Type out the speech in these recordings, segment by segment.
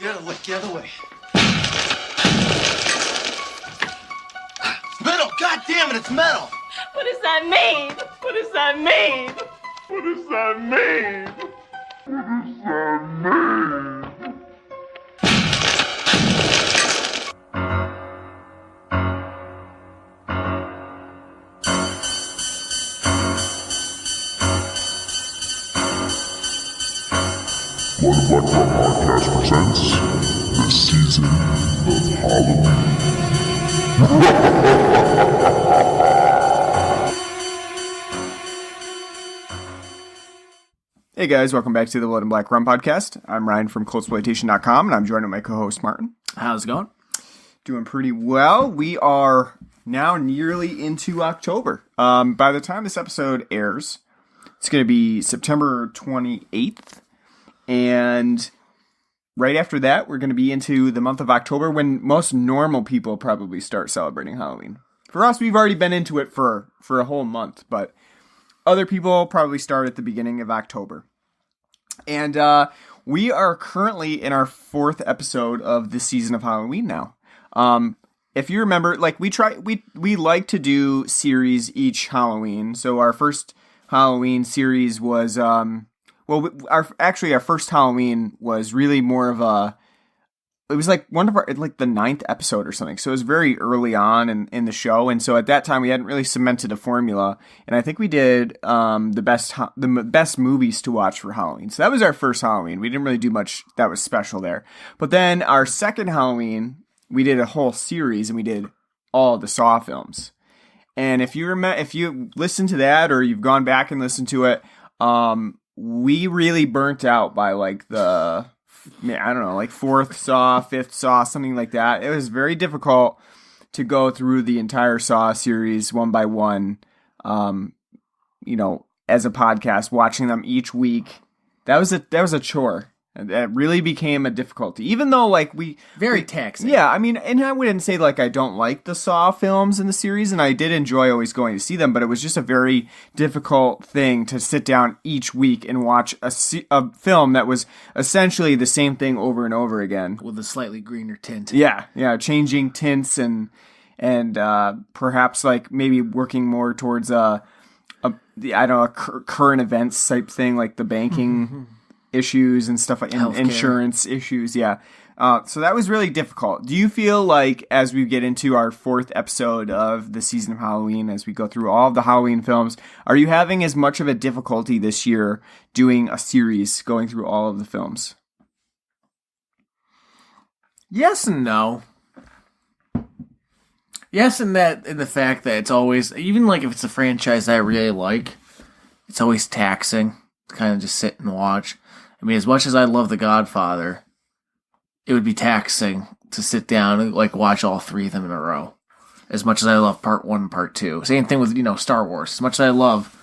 You gotta look the other way. Metal! God damn it, it's metal! What does that mean? What does that mean? What does that mean? What does that mean? Loony Black Podcast presents the season of Halloween. Hey guys, welcome back to the Loony Black Rum Podcast. I'm Ryne from ColdSploitation.com, and I'm joined with my co-host Martin. How's it going? Doing pretty well. We are now nearly into October. By the time this episode airs, it's going to be September 28th. And right after that, we're going to be into the month of October when most normal people probably start celebrating Halloween. For us, we've already been into it for a whole month, but other people probably start at the beginning of October. And we are currently in our 4th episode of this season of Halloween now. If you remember, like we like to do series each Halloween. So our first Halloween series was our first Halloween was really more of it was like one of our, like the 9th episode or something. So it was very early on in the show. And so at that time we hadn't really cemented a formula. And I think we did the best movies to watch for Halloween. So that was our first Halloween. We didn't really do much that was special there. But then our second Halloween, we did a whole series and we did all the Saw films. And if you listen to that or you've gone back and listened to it, we really burnt out by like the, I don't know, like 4th Saw, 5th Saw, something like that. It was very difficult to go through the entire Saw series one by one, as a podcast, watching them each week. That was a chore. And that really became a difficulty, even though very taxing. Yeah, I mean, and I wouldn't say like I don't like the Saw films in the series, and I did enjoy always going to see them, but it was just a very difficult thing to sit down each week and watch a film that was essentially the same thing over and over again with a slightly greener tint. Yeah, changing tints and perhaps like maybe working more towards a current events type thing, like the banking. Issues and stuff like insurance issues, yeah. So that was really difficult. Do you feel like as we get into our 4th episode of the season of Halloween, as we go through all of the Halloween films, are you having as much of a difficulty this year doing a series, going through all of the films? Yes and no. Yes, in the fact that it's always, even like if it's a franchise I really like, it's always taxing to kind of just sit and watch. I mean, as much as I love The Godfather, it would be taxing to sit down and like watch all 3 of them in a row. As much as I love Part 1 and Part 2. Same thing with, Star Wars. As much as I love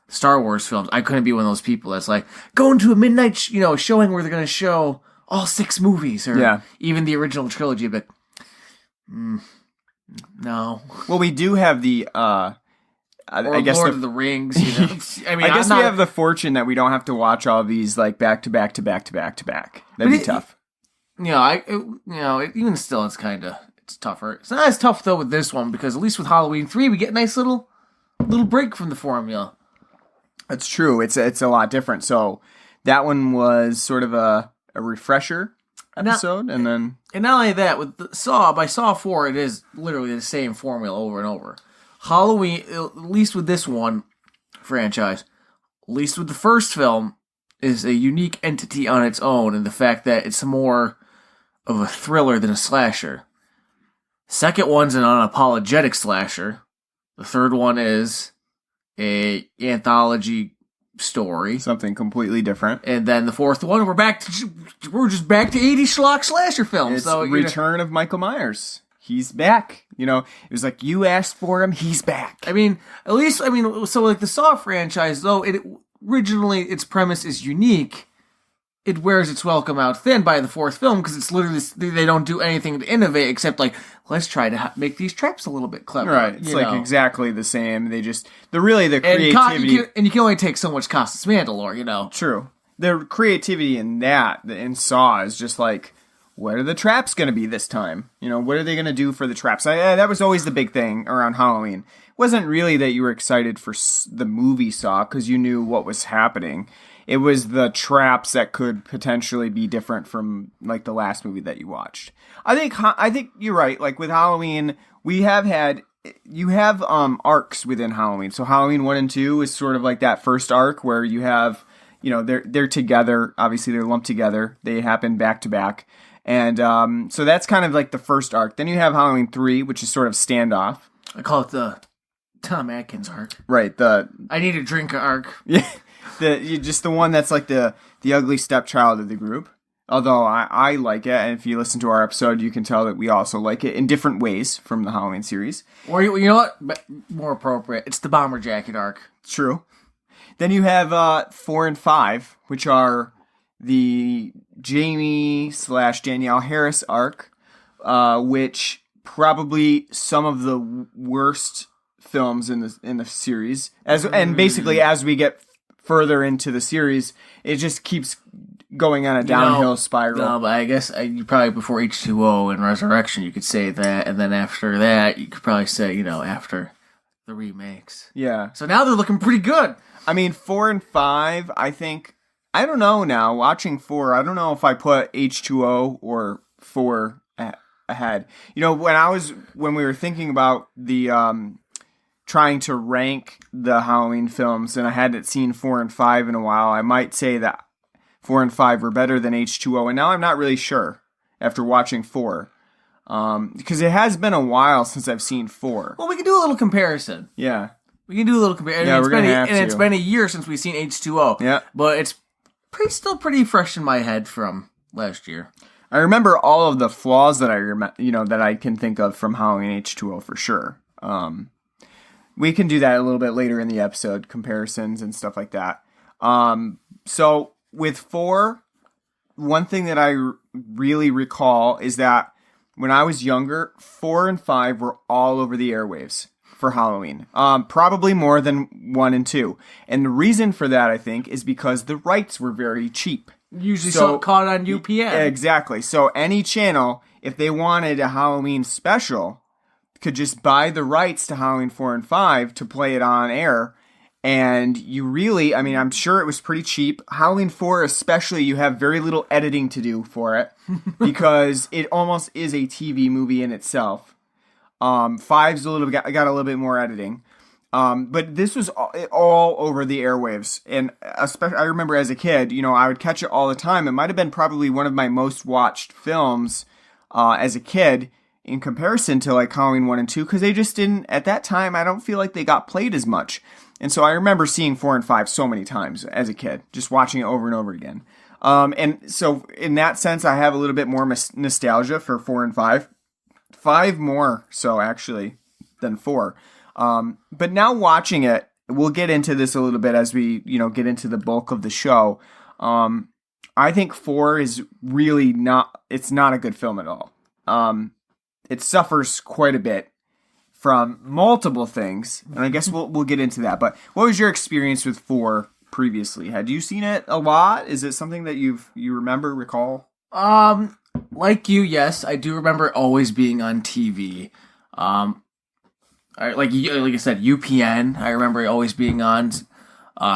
Star Wars films, I couldn't be one of those people that's like, going to a midnight showing where they're going to show all 6 movies or even the original trilogy. But, no. Well, we do have the... I guess Lord of the Rings. I mean, I guess we have the fortune that we don't have to watch all of these like back to back to back to back to back. That'd be tough. Even still, it's tougher. It's not as tough though with this one because at least with Halloween 3, we get a nice little break from the formula. That's true. It's a lot different. So that one was sort of a refresher episode, and not only that, with by Saw 4, it is literally the same formula over and over. Halloween, at least with this one franchise, at least with the first film, is a unique entity on its own in the fact that it's more of a thriller than a slasher. Second one's an unapologetic slasher. The third one is a anthology story. Something completely different. And then the fourth one, we're just back to 80s schlock slasher films. It's so, Return of Michael Myers. He's back. It was like, you asked for him, he's back. I mean, so like the Saw franchise, though, originally its premise is unique, it wears its welcome out thin by the 4th film because it's literally, they don't do anything to innovate except like, let's try to make these traps a little bit clever. Right. It's exactly the same. The creativity. And you can only take so much Costas Mandalore, True. The creativity in Saw is just like, what are the traps going to be this time? You know, what are they going to do for the traps? That was always the big thing around Halloween. It wasn't really that you were excited for the movie Saw because you knew what was happening. It was the traps that could potentially be different from like the last movie that you watched. I think you're right. Like with Halloween, you have arcs within Halloween. So Halloween 1 and 2 is sort of like that first arc where you have, you know, they're together. Obviously, they're lumped together. They happen back to back. And so that's kind of like the first arc. Then you have Halloween 3, which is sort of standoff. I call it the Tom Atkins arc. Right. I need a drink arc. Yeah. Just the one that's like the ugly stepchild of the group. Although I like it, and if you listen to our episode, you can tell that we also like it in different ways from the Halloween series. Or you know what? More appropriate. It's the bomber jacket arc. True. Then you have 4 and 5, which are the Jamie/Danielle Harris arc, which probably some of the worst films in the series. And basically as we get further into the series, it just keeps going on a downhill spiral. No, but I guess you probably before H2O and Resurrection, you could say that, and then after that, you could probably say, you know, after the remakes. Yeah. So now they're looking pretty good. I mean, 4 and 5, I think, I don't know now, watching 4, I don't know if I put H2O or 4 ahead. You know, when we were thinking about the, trying to rank the Halloween films, and I hadn't seen 4 and 5 in a while, I might say that 4 and 5 were better than H2O, and now I'm not really sure after watching 4. Because it has been a while since I've seen 4. Well, we can do a little comparison. Yeah. We can do a little comparison. Yeah, we're going to have to. And it's been a year since we've seen H2O. Yeah. But it's still pretty fresh in my head from last year. I remember all of the flaws that that I can think of from Halloween H2O for sure. We can do that a little bit later in the episode, comparisons and stuff like that. So with 4, one thing that I really recall is that when I was younger, 4 and 5 were all over the airwaves for Halloween. Probably more than 1 and 2. And the reason for that, I think, is because the rights were very cheap. Usually caught on UPN. Exactly. So any channel, if they wanted a Halloween special, could just buy the rights to Halloween 4 and 5 to play it on air. And you really, I mean, I'm sure it was pretty cheap. Halloween 4 especially, you have very little editing to do for it because it almost is a TV movie in itself. 5's got a little bit more editing. But this was all over the airwaves. And especially, I remember as a kid, you know, I would catch it all the time. It might have been probably one of my most watched films as a kid in comparison to like Halloween 1 and 2, because they just didn't, at that time, I don't feel like they got played as much. And so I remember seeing 4 and 5 so many times as a kid, just watching it over and over again. And so in that sense, I have a little bit more nostalgia for 4 and 5. 5 more so actually than 4. But now watching it, we'll get into this a little bit as we, you know, get into the bulk of the show. I think 4 is really it's not a good film at all. It suffers quite a bit from multiple things, and I guess we'll get into that. But what was your experience with 4 previously? Had you seen it a lot? Is it something that you recall? Like you, yes, I do remember it always being on TV. Like I said, UPN. I remember it always being on.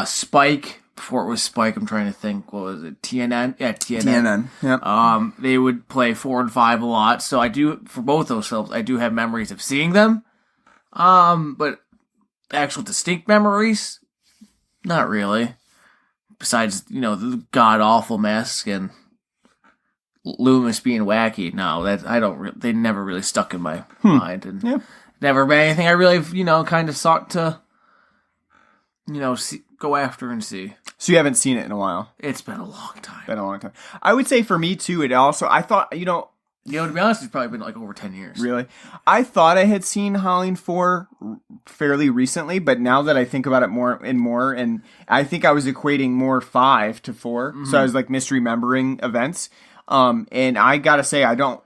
Spike, before it was Spike, I'm trying to think. What was it? TNN? Yeah, TNN. Yep. They would play 4 and 5 a lot. So I do, for both those films, I do have memories of seeing them. But actual distinct memories, not really. Besides, you know, the god-awful mask and Loomis being wacky. No, they never really stuck in my mind. And never been anything I really, you know, kind of sought to, you know, go after and see. So you haven't seen it in a while? It's been a long time. I would say for me too, I thought, to be honest, it's probably been like over 10 years. Really? I thought I had seen Halloween 4 fairly recently, but now that I think about it more, and I think I was equating more 5 to 4, so I was like misremembering events. And I gotta say, I don't,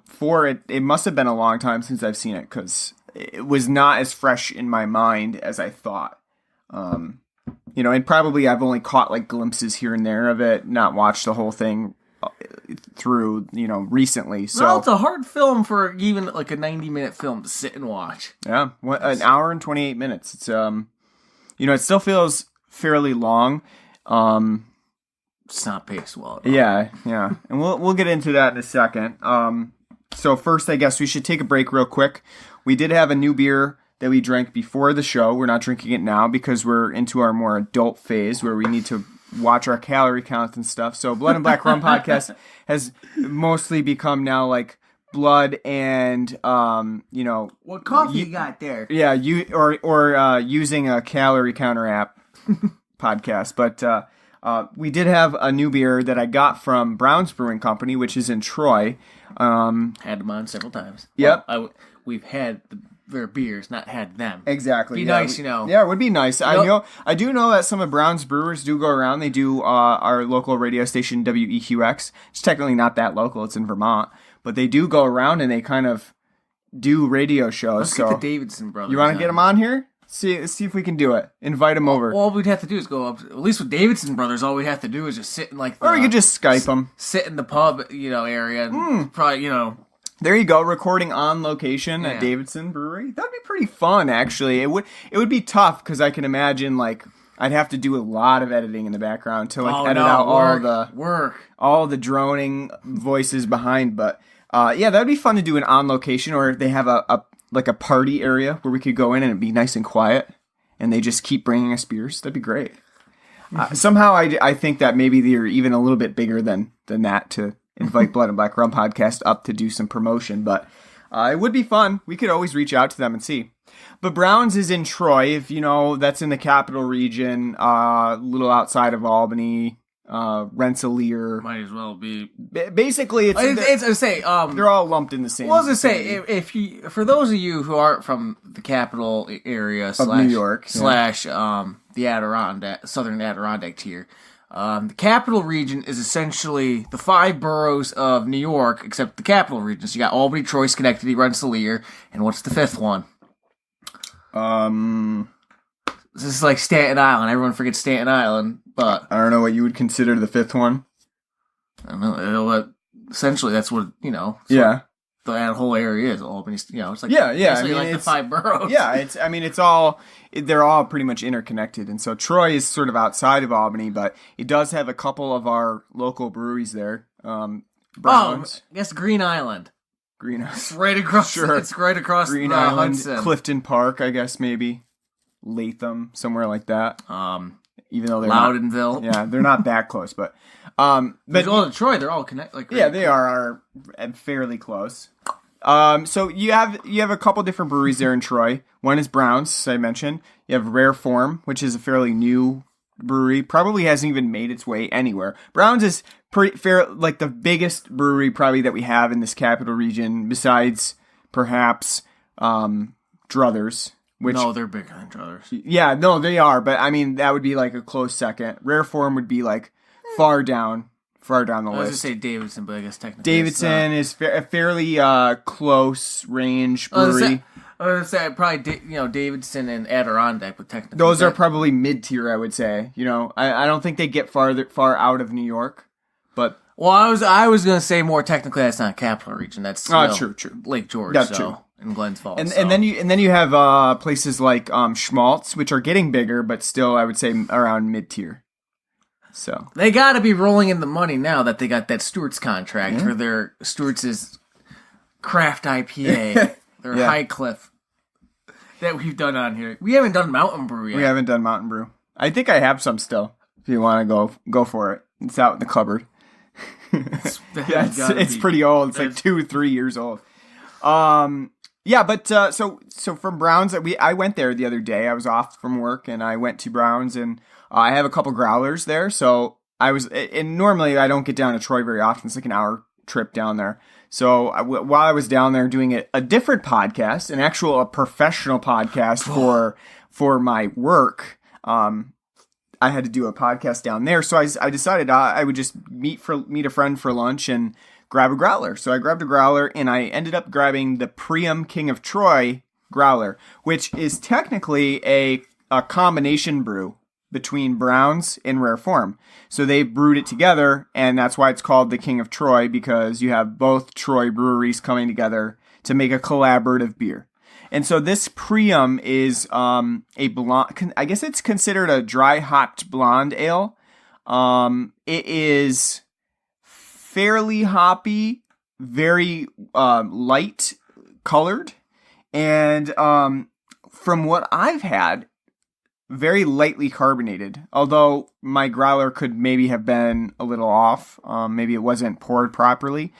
4, it must have been a long time since I've seen it, because it was not as fresh in my mind as I thought. And probably I've only caught like glimpses here and there of it, not watched the whole thing through, recently. So Well, it's a hard film for even like a 90-minute film to sit and watch. yeah, an hour and 28 minutes. It's it still feels fairly long. It's not paced well. Yeah, and we'll get into that in a second. So first, I guess we should take a break real quick. We did have a new beer that we drank before the show. We're not drinking it now because we're into our more adult phase where we need to watch our calorie count and stuff. So Blood and Black Rum podcast has mostly become now like blood and what coffee you got there? Yeah, using a calorie counter app podcast. But we did have a new beer that I got from Brown's Brewing Company, which is in Troy. Had them on several times. Yep. Well, we've had their beers, not had them. Exactly. Be nice, Yeah, it would be nice. I do know that some of Brown's brewers do go around. They do our local radio station WEQX. It's technically not that local. It's in Vermont, but they do go around and they kind of do radio shows. Let's get the Davidson brothers. You want to get them on here? See if we can do it. Invite them over. All we'd have to do is go up. At least with Davidson brothers, all we'd have to do is just sit in like. Or you could just Skype them. Sit in the pub, area, and probably, There you go, recording on location at Davidson Brewery. That'd be pretty fun, actually. It would be tough because I can imagine like I'd have to do a lot of editing in the background to edit out all the droning voices behind. But that'd be fun to do an on location, or if they have a party area where we could go in and it'd be nice and quiet, and they just keep bringing us beers. That'd be great. Somehow I think that maybe they're even a little bit bigger than that to invite Blood and Black Rum podcast up to do some promotion, but it would be fun. We could always reach out to them and see. But Brown's is in Troy, if that's in the capital region, a little outside of Albany, Rensselaer. Might as well be. Basically, they're all lumped in the same. Well, I was gonna say, for those of you who aren't from the capital area of New York / the Southern Adirondack tier. The capital region is essentially the 5 boroughs of New York, except the capital region. So you got Albany, Troy, Schenectady, Rensselaer, and what's the 5th one? This is like Staten Island. Everyone forgets Staten Island, but I don't know what you would consider the 5th one. I don't know. Essentially, that's what that whole area is. Albany, it's like the 5 boroughs. Yeah, they're all pretty much interconnected, and so Troy is sort of outside of Albany, but it does have a couple of our local breweries there. Brown's. I guess Green Island. It's right across. Sure. It's right across Green Island, Hudson. Clifton Park, I guess maybe Latham, somewhere like that. Even though they're Loudonville. They're not that close, but Troy, they're all connected. They are fairly close. So you have a couple different breweries there in Troy. One is Brown's, as I mentioned. You have Rare Form, which is a fairly new brewery. Probably hasn't even made its way anywhere. Brown's is pretty fair, like the biggest brewery probably that we have in this capital region, besides perhaps Druthers. No, they're bigger than Druthers. Yeah, no, they are. But I mean, that would be like a close second. Rare Form would be like far down the list. I was going to say Davidson, but I guess technically Davidson is a fairly close range brewery. I was going to say probably Davidson and Adirondack, but technically those are probably mid-tier, I would say. I don't think they get far out of New York, but I was going to say more technically that's not capital region. That's true. Lake George. That's true. And Glens Falls. And then you have places like Schmaltz, which are getting bigger, but still I would say around mid-tier. So they got to be rolling in the money now that they got that Stewart's contract for their Stewart's craft IPA, their High Cliff that we've done on here. We haven't done Mountain Brew yet. We haven't done Mountain Brew. I think I have some still. If you want to go for it, it's out in the cupboard. It's pretty old. It's like 2-3 years old. So from Brown's, I went there the other day. I was off from work and I went to Brown's and I have a couple growlers there. So and normally I don't get down to Troy very often. It's like an hour trip down there. So while I was down there doing a different podcast, a professional podcast for my work, I had to do a podcast down there. So I decided I would just meet a friend for lunch and grab a growler. So I grabbed a growler and I ended up grabbing the Priam King of Troy growler, which is technically a combination brew between browns in rare form. So they brewed it together, and that's why it's called the King of Troy, because you have both Troy breweries coming together to make a collaborative beer. And so this Priam is a blonde. I guess it's considered a dry hopped blonde ale. It is fairly hoppy, very light colored, and from what I've had, very lightly carbonated. Although my growler could maybe have been a little off. Maybe it wasn't poured properly.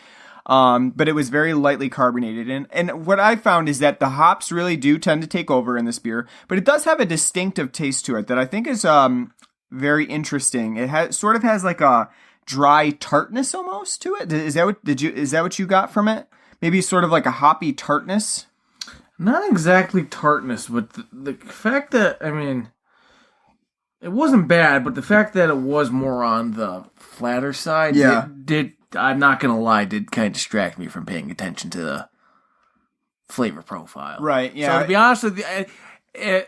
But it was very lightly carbonated. And what I found is that the hops really do tend to take over in this beer, but it does have a distinctive taste to it that I think is very interesting. It has like a dry tartness almost to it. Is that what you got from it? Maybe sort of like a hoppy tartness? Not exactly tartness, but the fact that, I mean, it wasn't bad, but the fact that it was more on the flatter side, did I'm not going to lie, did kind of distract me from paying attention to the flavor profile. Right, yeah. So to be honest with you,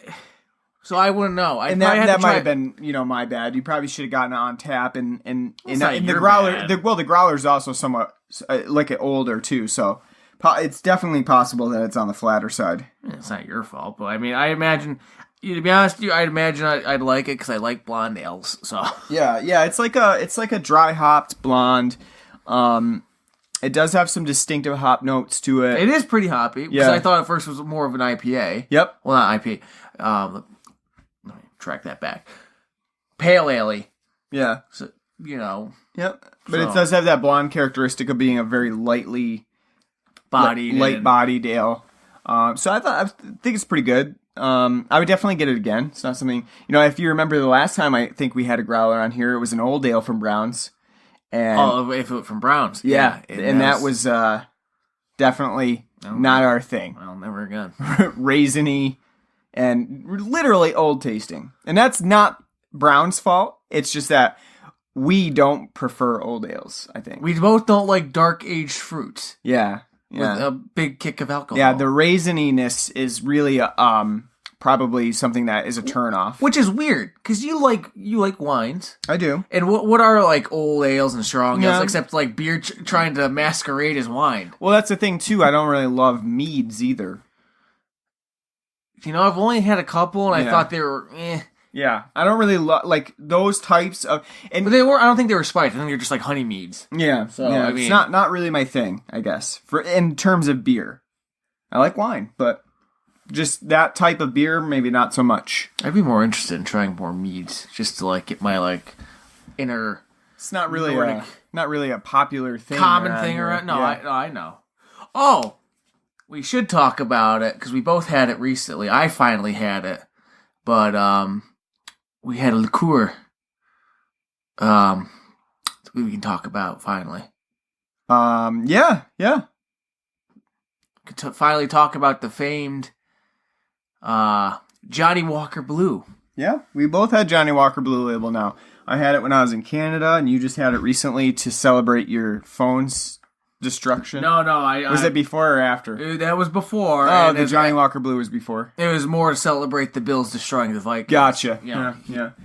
so I wouldn't know. That might have been, my bad. You probably should have gotten it on tap, and the growler. The growler's also somewhat like it older too, so it's definitely possible that it's on the flatter side. It's not your fault, but I mean, I imagine. To be honest with you, I'd imagine I'd like it because I like blonde ales. So yeah, it's like a dry hopped blonde. It does have some distinctive hop notes to it. It is pretty hoppy because I thought at first it was more of an IPA. Yep. Well, not IPA. Let me track that back. Pale ale. Yeah. So, Yep. But it does have that blonde characteristic of being a very lightly bodied, light bodied ale. So I think it's pretty good. I would definitely get it again. It's not something, if you remember the last time I think we had a growler on here, it was an old ale from Brown's. And, if it was from Brown's. Yeah. And that was definitely not our thing. Well, never again. Raisiny and literally old tasting. And that's not Brown's fault. It's just that we don't prefer old ales, I think. We both don't like dark aged fruits. Yeah. With a big kick of alcohol. Yeah, the raisininess is really probably something that is a turnoff. Which is weird, because you like wines. I do. And what are like old ales and strong ales, except like beer trying to masquerade as wine? Well, that's the thing too. I don't really love meads either. I've only had a couple, and I thought they were Yeah, I don't really like those types of. But they were. I don't think they were spiced. I think they're just like honey meads. Yeah, so I mean, it's not really my thing, I guess. In terms of beer, I like wine, but just that type of beer, maybe not so much. I'd be more interested in trying more meads, just to get my inner. It's not really a popular thing. Common thing around. No, yeah. I know. Oh, we should talk about it because we both had it recently. I finally had it, but we had a liqueur. We can talk about finally. Yeah. Could finally talk about the famed Johnny Walker Blue. Yeah, we both had Johnny Walker Blue Label now. I had it when I was in Canada, and you just had it recently to celebrate your phone's destruction. No, was it before or after? That was before. Oh, the Johnny Walker Blue was before. It was more to celebrate the Bills destroying the Vikings. Gotcha. Yeah.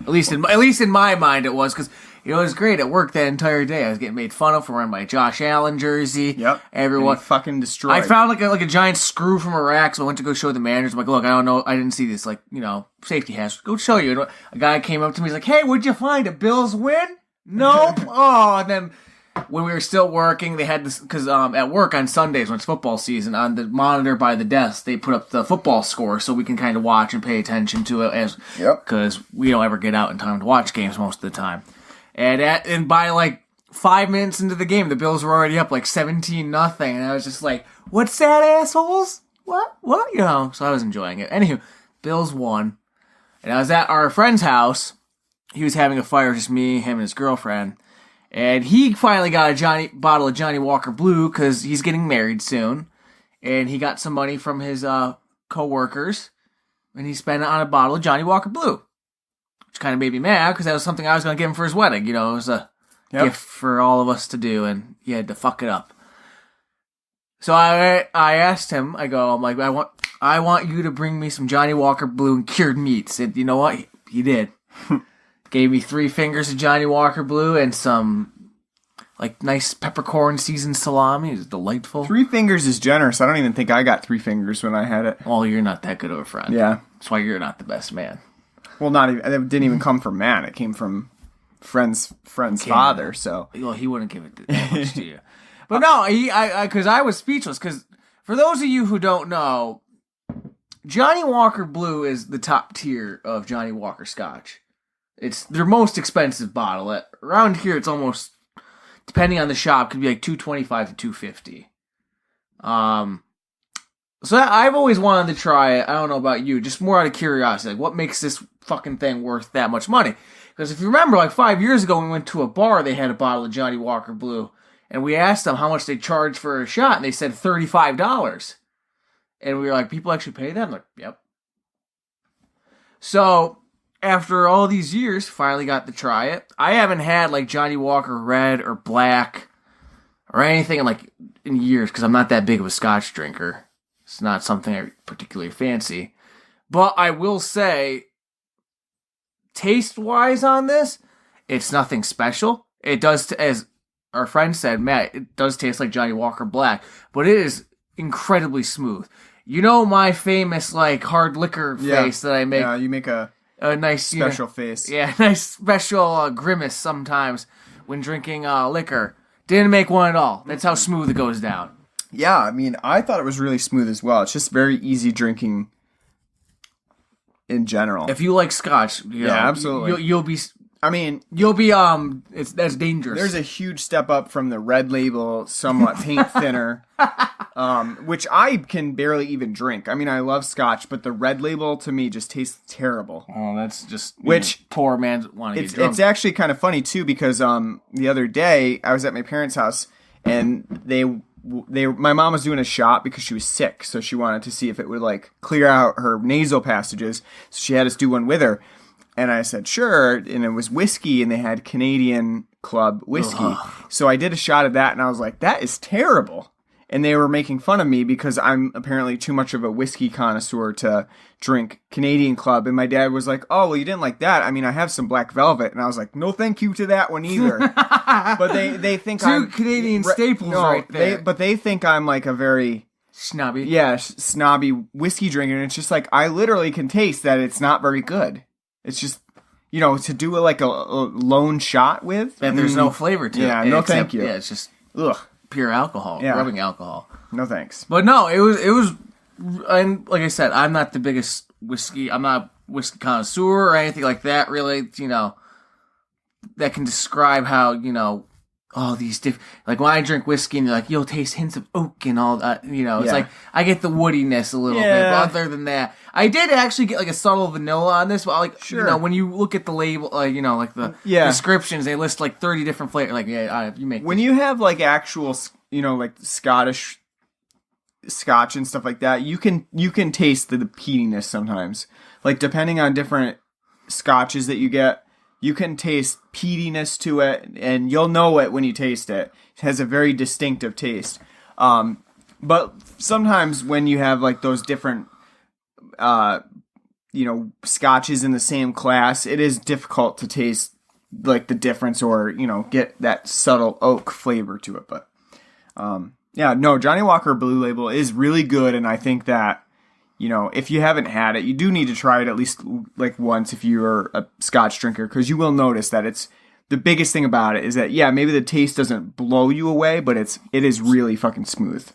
At least in my mind, it was because it was great at work that entire day. I was getting made fun of for wearing my Josh Allen jersey. Yep. Everyone fucking destroyed. I found like a giant screw from a rack, so I went to go show the managers. I'm like, look, I don't know, I didn't see this. Safety hazard. Go show you. A guy came up to me. He's like, hey, what'd you find? A Bills win? Nope. Oh, and then when we were still working, they had this, because at work on Sundays when it's football season, on the monitor by the desk, they put up the football score so we can kind of watch and pay attention to it, because we don't ever get out in time to watch games most of the time. And by 5 minutes into the game, the Bills were already up 17-0, and I was just like, "What's that, assholes? What? So I was enjoying it. Anywho, Bills won, and I was at our friend's house. He was having a fire, just me, him, and his girlfriend. And he finally got a bottle of Johnny Walker Blue because he's getting married soon. And he got some money from his co-workers. And he spent it on a bottle of Johnny Walker Blue. Which kind of made me mad because that was something I was going to give him for his wedding. It was a gift for all of us to do. And he had to fuck it up. So I asked him, I want you to bring me some Johnny Walker Blue and cured meats. And you know what? He did. Gave me 3 fingers of Johnny Walker Blue and some like nice peppercorn seasoned salami. It was delightful. 3 fingers is generous. I don't even think I got 3 fingers when I had it. Well, you're not that good of a friend. Yeah. That's why you're not the best man. Well, not even. It didn't even come from Matt. It came from friend's father. So. Well, he wouldn't give it that much to you. But no, because I was speechless. Because for those of you who don't know, Johnny Walker Blue is the top tier of Johnny Walker Scotch. It's their most expensive bottle. Around here, it's almost, depending on the shop, could be like $225 to $250. So I've always wanted to try it. I don't know about you, just more out of curiosity. Like, what makes this fucking thing worth that much money? Because if you remember, like 5 years ago, we went to a bar. They had a bottle of Johnny Walker Blue, and we asked them how much they charged for a shot, and they said $35. And we were like, people actually pay that? I'm like, yep. So after all these years, finally got to try it. I haven't had like Johnny Walker Red or Black or anything in years because I'm not that big of a Scotch drinker. It's not something I particularly fancy. But I will say, taste-wise on this, it's nothing special. It does, as our friend said, Matt, it does taste like Johnny Walker Black, but it is incredibly smooth. You know my famous hard liquor face that I make. Yeah, you make a nice special face. Yeah, nice special grimace sometimes when drinking liquor. Didn't make one at all. That's how smooth it goes down. Yeah, I mean, I thought it was really smooth as well. It's just very easy drinking in general. If you like Scotch, absolutely. You'll be. I mean, you'll be. That's dangerous. There's a huge step up from the Red Label, somewhat paint thinner, which I can barely even drink. I mean, I love Scotch, but the Red Label to me just tastes terrible. Oh, that's just poor man wanting to get It's actually kind of funny too because the other day I was at my parents' house and my mom was doing a shot because she was sick, so she wanted to see if it would clear out her nasal passages. So she had us do one with her. And I said, sure, and it was whiskey, and they had Canadian Club whiskey. Ugh. So I did a shot of that, and I was like, that is terrible. And they were making fun of me because I'm apparently too much of a whiskey connoisseur to drink Canadian Club. And my dad was like, oh, well, you didn't like that. I mean, I have some Black Velvet. And I was like, no thank you to that one either. But they think I'm... Two Canadian staples right there. But they think I'm a very... Snobby. Yeah, snobby whiskey drinker. And it's just I literally can taste that it's not very good. It's just, to do a lone shot with. And there's no flavor to it. Yeah, no thank you. Yeah, it's just pure alcohol, rubbing alcohol. No thanks. But no, it was, and like I said, I'm not the biggest I'm not a whiskey connoisseur or anything like that, really, that can describe how, all these different, when I drink whiskey and you'll taste hints of oak and all that, it's I get the woodiness a little bit, but other than that, I did actually get a subtle vanilla on this, but sure. When you look at the label, the descriptions, they list 30 different flavors, you make when you have actual, Scottish Scotch and stuff like that, you can taste the peatiness sometimes, depending on different Scotches that you get. You can taste peatiness to it, and you'll know it when you taste it. It has a very distinctive taste. But sometimes when you have those different, Scotches in the same class, it is difficult to taste the difference or get that subtle oak flavor to it. But Johnny Walker Blue Label is really good, and I think that. If you haven't had it, you do need to try it at least once if you're a Scotch drinker, because you will notice that it's the biggest thing about it is that maybe the taste doesn't blow you away, but it is really fucking smooth.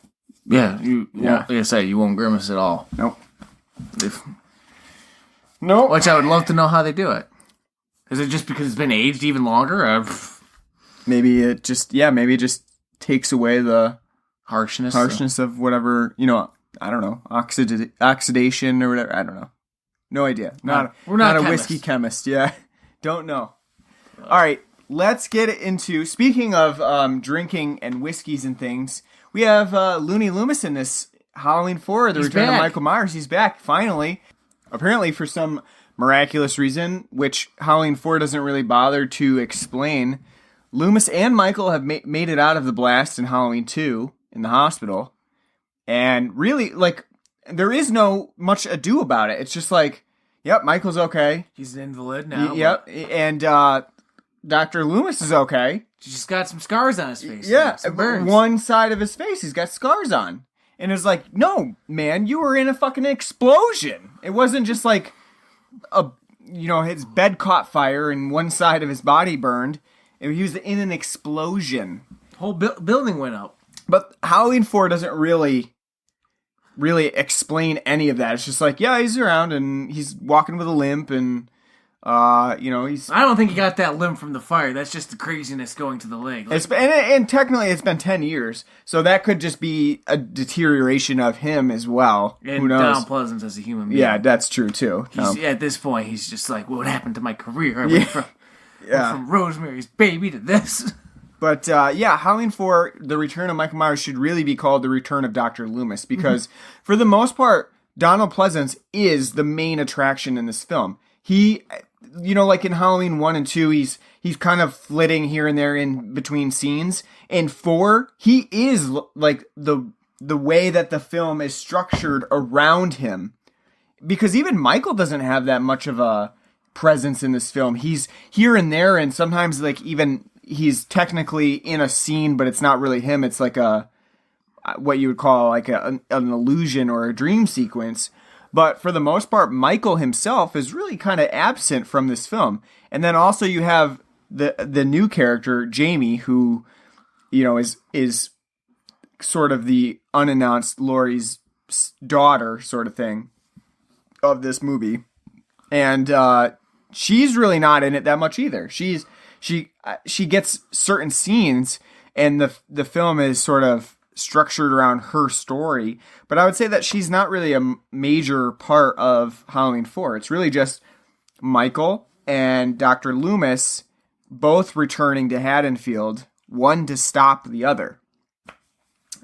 Yeah, like I say, you won't grimace at all. Nope. No. Which I would love to know how they do it. Is it just because it's been aged even longer? Maybe it just takes away the harshness of whatever I don't know, oxidation or whatever. I don't know. No idea. We're not a whiskey chemist. Yeah, don't know. All right, let's get into. Speaking of drinking and whiskeys and things, we have Loony Loomis in this Halloween 4, the return of Michael Myers. He's back finally. Apparently, for some miraculous reason, which Halloween 4 doesn't really bother to explain, Loomis and Michael have made it out of the blast in Halloween 2 in the hospital. And really, there is no much ado about it. It's just Yep, Michael's okay. He's an invalid now. Yep, and Dr. Loomis is okay. He's just got some scars on his face. Yeah, some burns. one side of his face he's got scars on. And it's like, no, man, you were in a fucking explosion. It wasn't just like his bed caught fire and one side of his body burned. He was in an explosion. Whole building went up. But Halloween 4 doesn't really explain any of that. It's just like, yeah, he's around and he's walking with a limp and, he's... I don't think he got that limp from the fire. That's just the craziness going to the leg. And technically it's been 10 years, so that could just be a deterioration of him as well. And who knows? Donald Pleasance as a human being. Yeah, that's true too. At this point, he's just like, what happened to my career? I went from Rosemary's Baby to this. But, Halloween 4, The Return of Michael Myers should really be called The Return of Dr. Loomis, because for the most part, Donald Pleasance is the main attraction in this film. He, like in Halloween 1 and 2, he's kind of flitting here and there in between scenes. In 4, he is, like, the way that the film is structured around him. Because even Michael doesn't have that much of a presence in this film. He's here and there, and sometimes, like, even... he's technically in a scene, but it's not really him. It's like what you would call like an illusion or a dream sequence. But for the most part, Michael himself is really kind of absent from this film. And then also you have the new character, Jamie, who, is sort of the unannounced Laurie's daughter sort of thing of this movie. And she's really not in it that much either. She gets certain scenes, and the film is sort of structured around her story. But I would say that she's not really a major part of Halloween 4. It's really just Michael and Dr. Loomis both returning to Haddonfield, one to stop the other.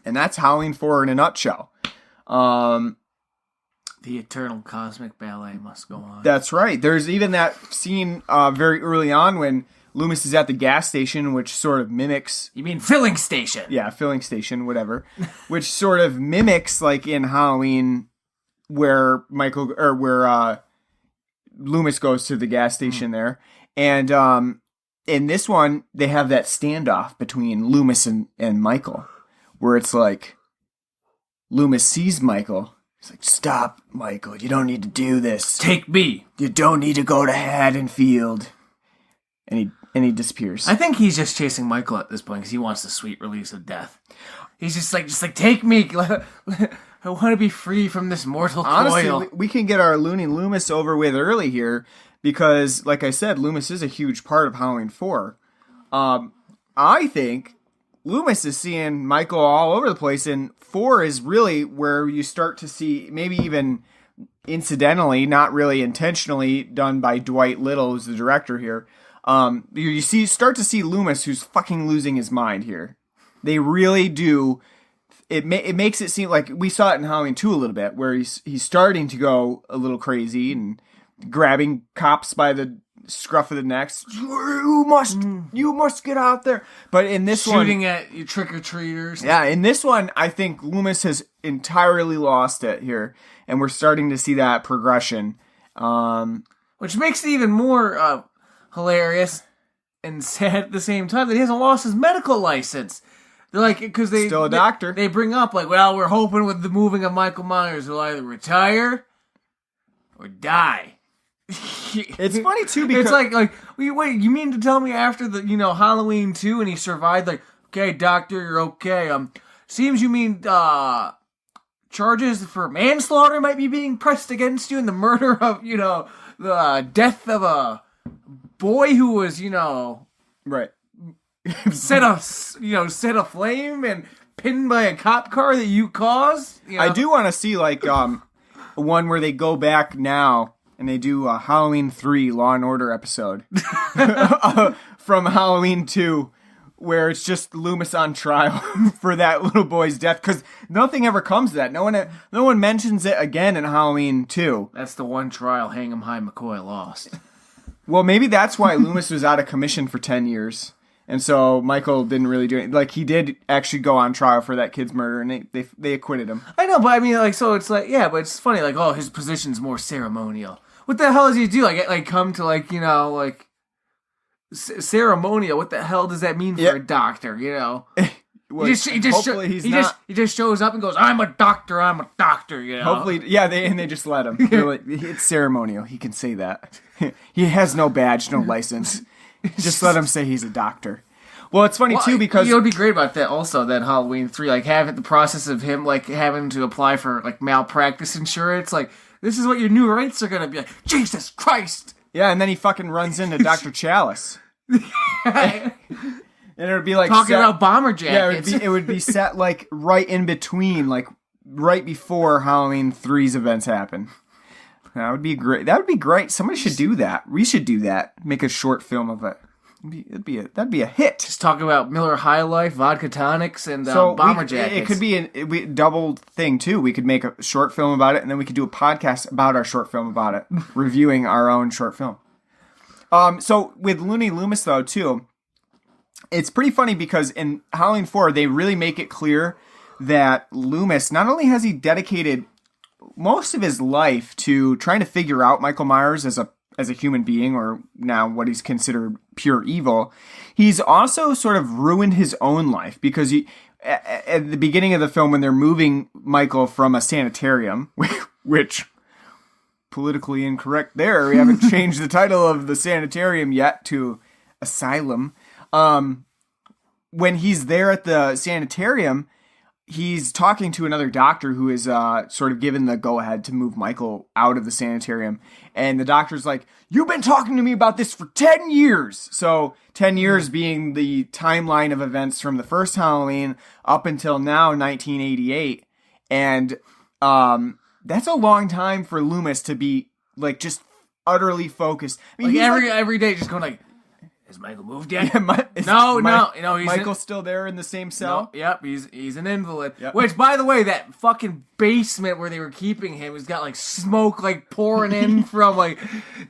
And that's Halloween 4 in a nutshell. The eternal cosmic ballet must go on. That's right. There's even that scene very early on when Loomis is at the gas station, which sort of mimics... You mean filling station? Yeah, filling station, whatever. Which sort of mimics, like, in Halloween, where Loomis goes to the gas station there. And in this one, they have that standoff between Loomis and Michael, where it's like, Loomis sees Michael. He's like, stop, Michael, you don't need to do this. Take me. You don't need to go to Haddonfield. And he disappears. I think he's just chasing Michael at this point because he wants the sweet release of death. He's just like take me. I want to be free from this mortal coil. Honestly, we can get our Loony Loomis over with early here because, like I said, Loomis is a huge part of Halloween 4. I think Loomis is seeing Michael all over the place, and 4 is really where you start to see, maybe even incidentally, not really intentionally done by Dwight Little, who's the director here. You start to see Loomis, who's fucking losing his mind here. They really do. It makes it seem like we saw it in Halloween 2 a little bit, where he's starting to go a little crazy and grabbing cops by the scruff of the necks. You must get out there. But in this shooting at you trick or treaters. Yeah, in this one, I think Loomis has entirely lost it here, and we're starting to see that progression, which makes it even more hilarious and sad at the same time that he hasn't lost his medical license. They're like, because still a doctor. They bring up like, well, we're hoping with the moving of Michael Myers, he'll either retire or die. It's funny too because it's like wait, you mean to tell me after the Halloween 2 and he survived? Like, okay, doctor, you're okay. Seems you mean charges for manslaughter might be being pressed against you in the murder of the death of a boy who was, right, set aflame and pinned by a cop car that you caused. I do want to see like one where they go back now and they do a Halloween 3 Law and Order episode from Halloween 2, where it's just Loomis on trial for that little boy's death, because nothing ever comes to that. No one mentions it again in Halloween 2. That's the one trial Hang 'em High McCoy lost. Well, maybe that's why Loomis was out of commission for 10 years. And so Michael didn't really do it. Like, he did actually go on trial for that kid's murder, and they acquitted him. I know, but I mean, like, so it's like, yeah, but it's funny, like, oh, his position's more ceremonial. what the hell does he do? Like come to like, you know, like ceremonial. What the hell does that mean for a doctor? You know, Well, he just shows up and goes, "I'm a doctor. You know. Hopefully, they just let him. They're like, it's ceremonial. He can say that. He has no badge, no license. Just let him say he's a doctor. Well, it's funny too because it would be great about that. Also, that Halloween 3, like having the process of him like having to apply for like malpractice insurance. Like this is what your new rights are gonna be. Like Jesus Christ. Yeah, and then he fucking runs into Dr. Chalice. And it would be like talking about bomber jackets. Yeah, it would be set like right in between, like right before Halloween 3's events happen. That would be great. That would be great. Somebody should do that. We should do that. Make a short film of it. That'd be a hit. Just talk about Miller High Life, vodka tonics, and bomber jackets. It could be a double thing too. We could make a short film about it, and then we could do a podcast about our short film about it, reviewing our own short film. So with Loony Loomis though too. It's pretty funny because in Halloween 4, they really make it clear that Loomis, not only has he dedicated most of his life to trying to figure out Michael Myers as a human being, or now what he's considered pure evil, he's also sort of ruined his own life because at the beginning of the film when they're moving Michael from a sanitarium, which politically incorrect there, we haven't changed the title of the sanitarium yet to asylum. When he's there at the sanitarium, he's talking to another doctor who is sort of given the go-ahead to move Michael out of the sanitarium. And the doctor's like, "You've been talking to me about this for 10 years. So 10 years being the timeline of events from the first Halloween up until now, 1988. And that's a long time for Loomis to be like just utterly focused. I mean, like every day just going like, has Michael moved yet? No, he's Michael's still there in the same cell? No, yep, he's an invalid. Yep. Which, by the way, that fucking basement where they were keeping him has got like smoke like pouring in from like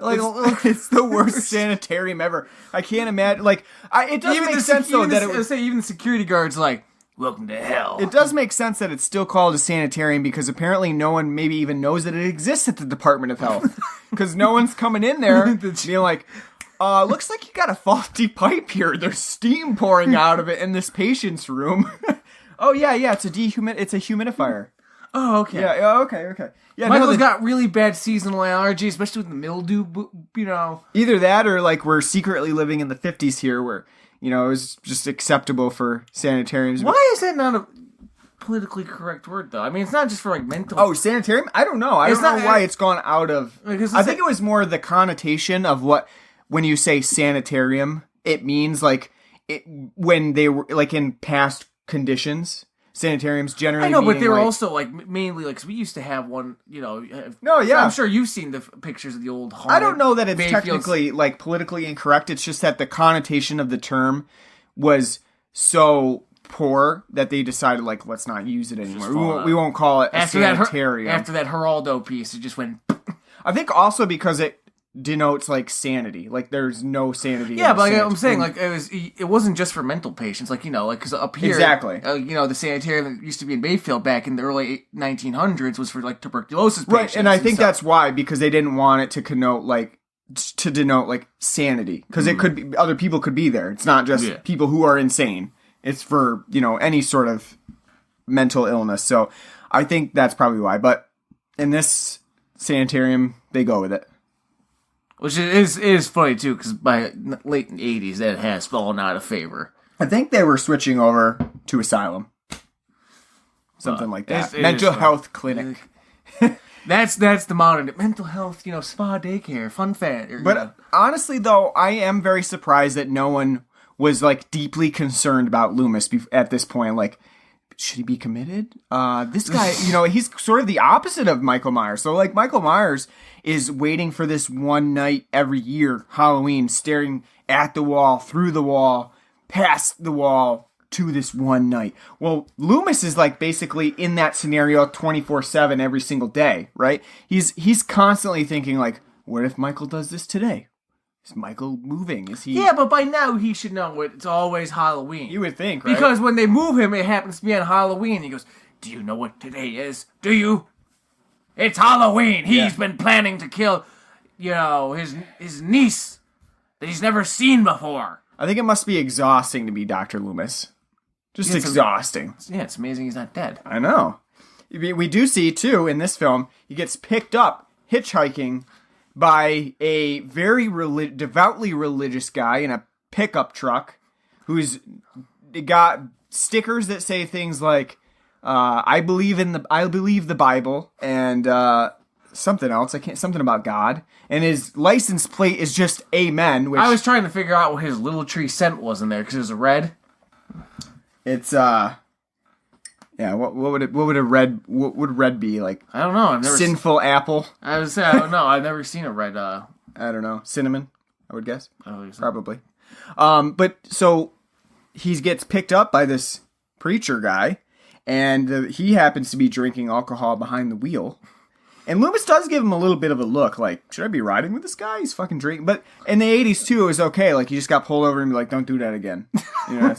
it's the worst sanitarium ever. I can't imagine. Like, it does make sense though that it would say even the security guards like, "Welcome to hell." It does make sense that it's still called a sanitarium because apparently no one maybe even knows that it exists at the Department of Health because no one's coming in there being like, looks like you got a faulty pipe here. There's steam pouring out of it in this patient's room. Oh yeah, it's a humidifier. Oh, okay. Yeah, okay. Yeah, Michael's got really bad seasonal allergies, especially with the mildew, you know. Either that or like we're secretly living in the 50s here where, you know, it was just acceptable for sanitariums. Why is that not a politically correct word though? I mean, it's not just for like mental. Oh, sanitarium? I don't know. I don't know why it's gone out of. I think it was more the connotation of what. When you say sanitarium, it means like when they were like in past conditions. Sanitariums generally. I know, but they were like, also like mainly like 'cause we used to have one. You know. No, yeah. I'm sure you've seen the pictures of the old. I don't know that it's Mayfield's. technically like politically incorrect. It's just that the connotation of the term was so poor that they decided like let's not use it anymore. We won't call it a sanitarium. After that Geraldo piece, it just went. I think also because it denotes like sanity, like there's no sanity. Yeah, but like, I'm saying like it wasn't just for mental patients, like you know, like because up here, exactly, you know, the sanitarium that used to be in Mayfield back in the early 1900s was for like tuberculosis patients, right? And I think that's why because they didn't want it to denote like sanity because it could be other people could be there. It's not just people who are insane. It's for any sort of mental illness. So I think that's probably why. But in this sanitarium, they go with it. Which is funny, too, because by late 80s, that has fallen out of favor. I think they were switching over to asylum. Something like that. Mental health clinic. That's the modern mental health, spa daycare, fun fair. But honestly, though, I am very surprised that no one was, like, deeply concerned about Loomis at this point. Like, should he be committed? This guy, he's sort of the opposite of Michael Myers. So, like, Michael Myers is waiting for this one night every year, Halloween, staring at the wall, through the wall, past the wall, to this one night. Well, Loomis is, like, basically in that scenario 24/7 every single day, right? He's constantly thinking, like, what if Michael does this today? Is Michael moving? Is he... Yeah, but by now he should know it's always Halloween. You would think, right? Because when they move him, it happens to be on Halloween. He goes, do you know what today is? Do you? It's Halloween. He's been planning to kill... his niece that he's never seen before. I think it must be exhausting to be Dr. Loomis. Just exhausting. It's amazing he's not dead. I know. We do see, too, in this film, he gets picked up hitchhiking by a very devoutly religious guy in a pickup truck who's got stickers that say things like, I believe the Bible, and something else. Something about God. And his license plate is just Amen. Which I was trying to figure out what his little tree scent was in there, because it was a red. It's, yeah, what would red be like? I don't know. I've never sinful apple. I don't know. I've never seen a red. I don't know. Cinnamon, I would guess. So. Probably. But so he gets picked up by this preacher guy, and he happens to be drinking alcohol behind the wheel. And Loomis does give him a little bit of a look, like, should I be riding with this guy? He's fucking drinking. But in the 80s, too, it was okay. Like, you just got pulled over and be like, don't do that again. You know,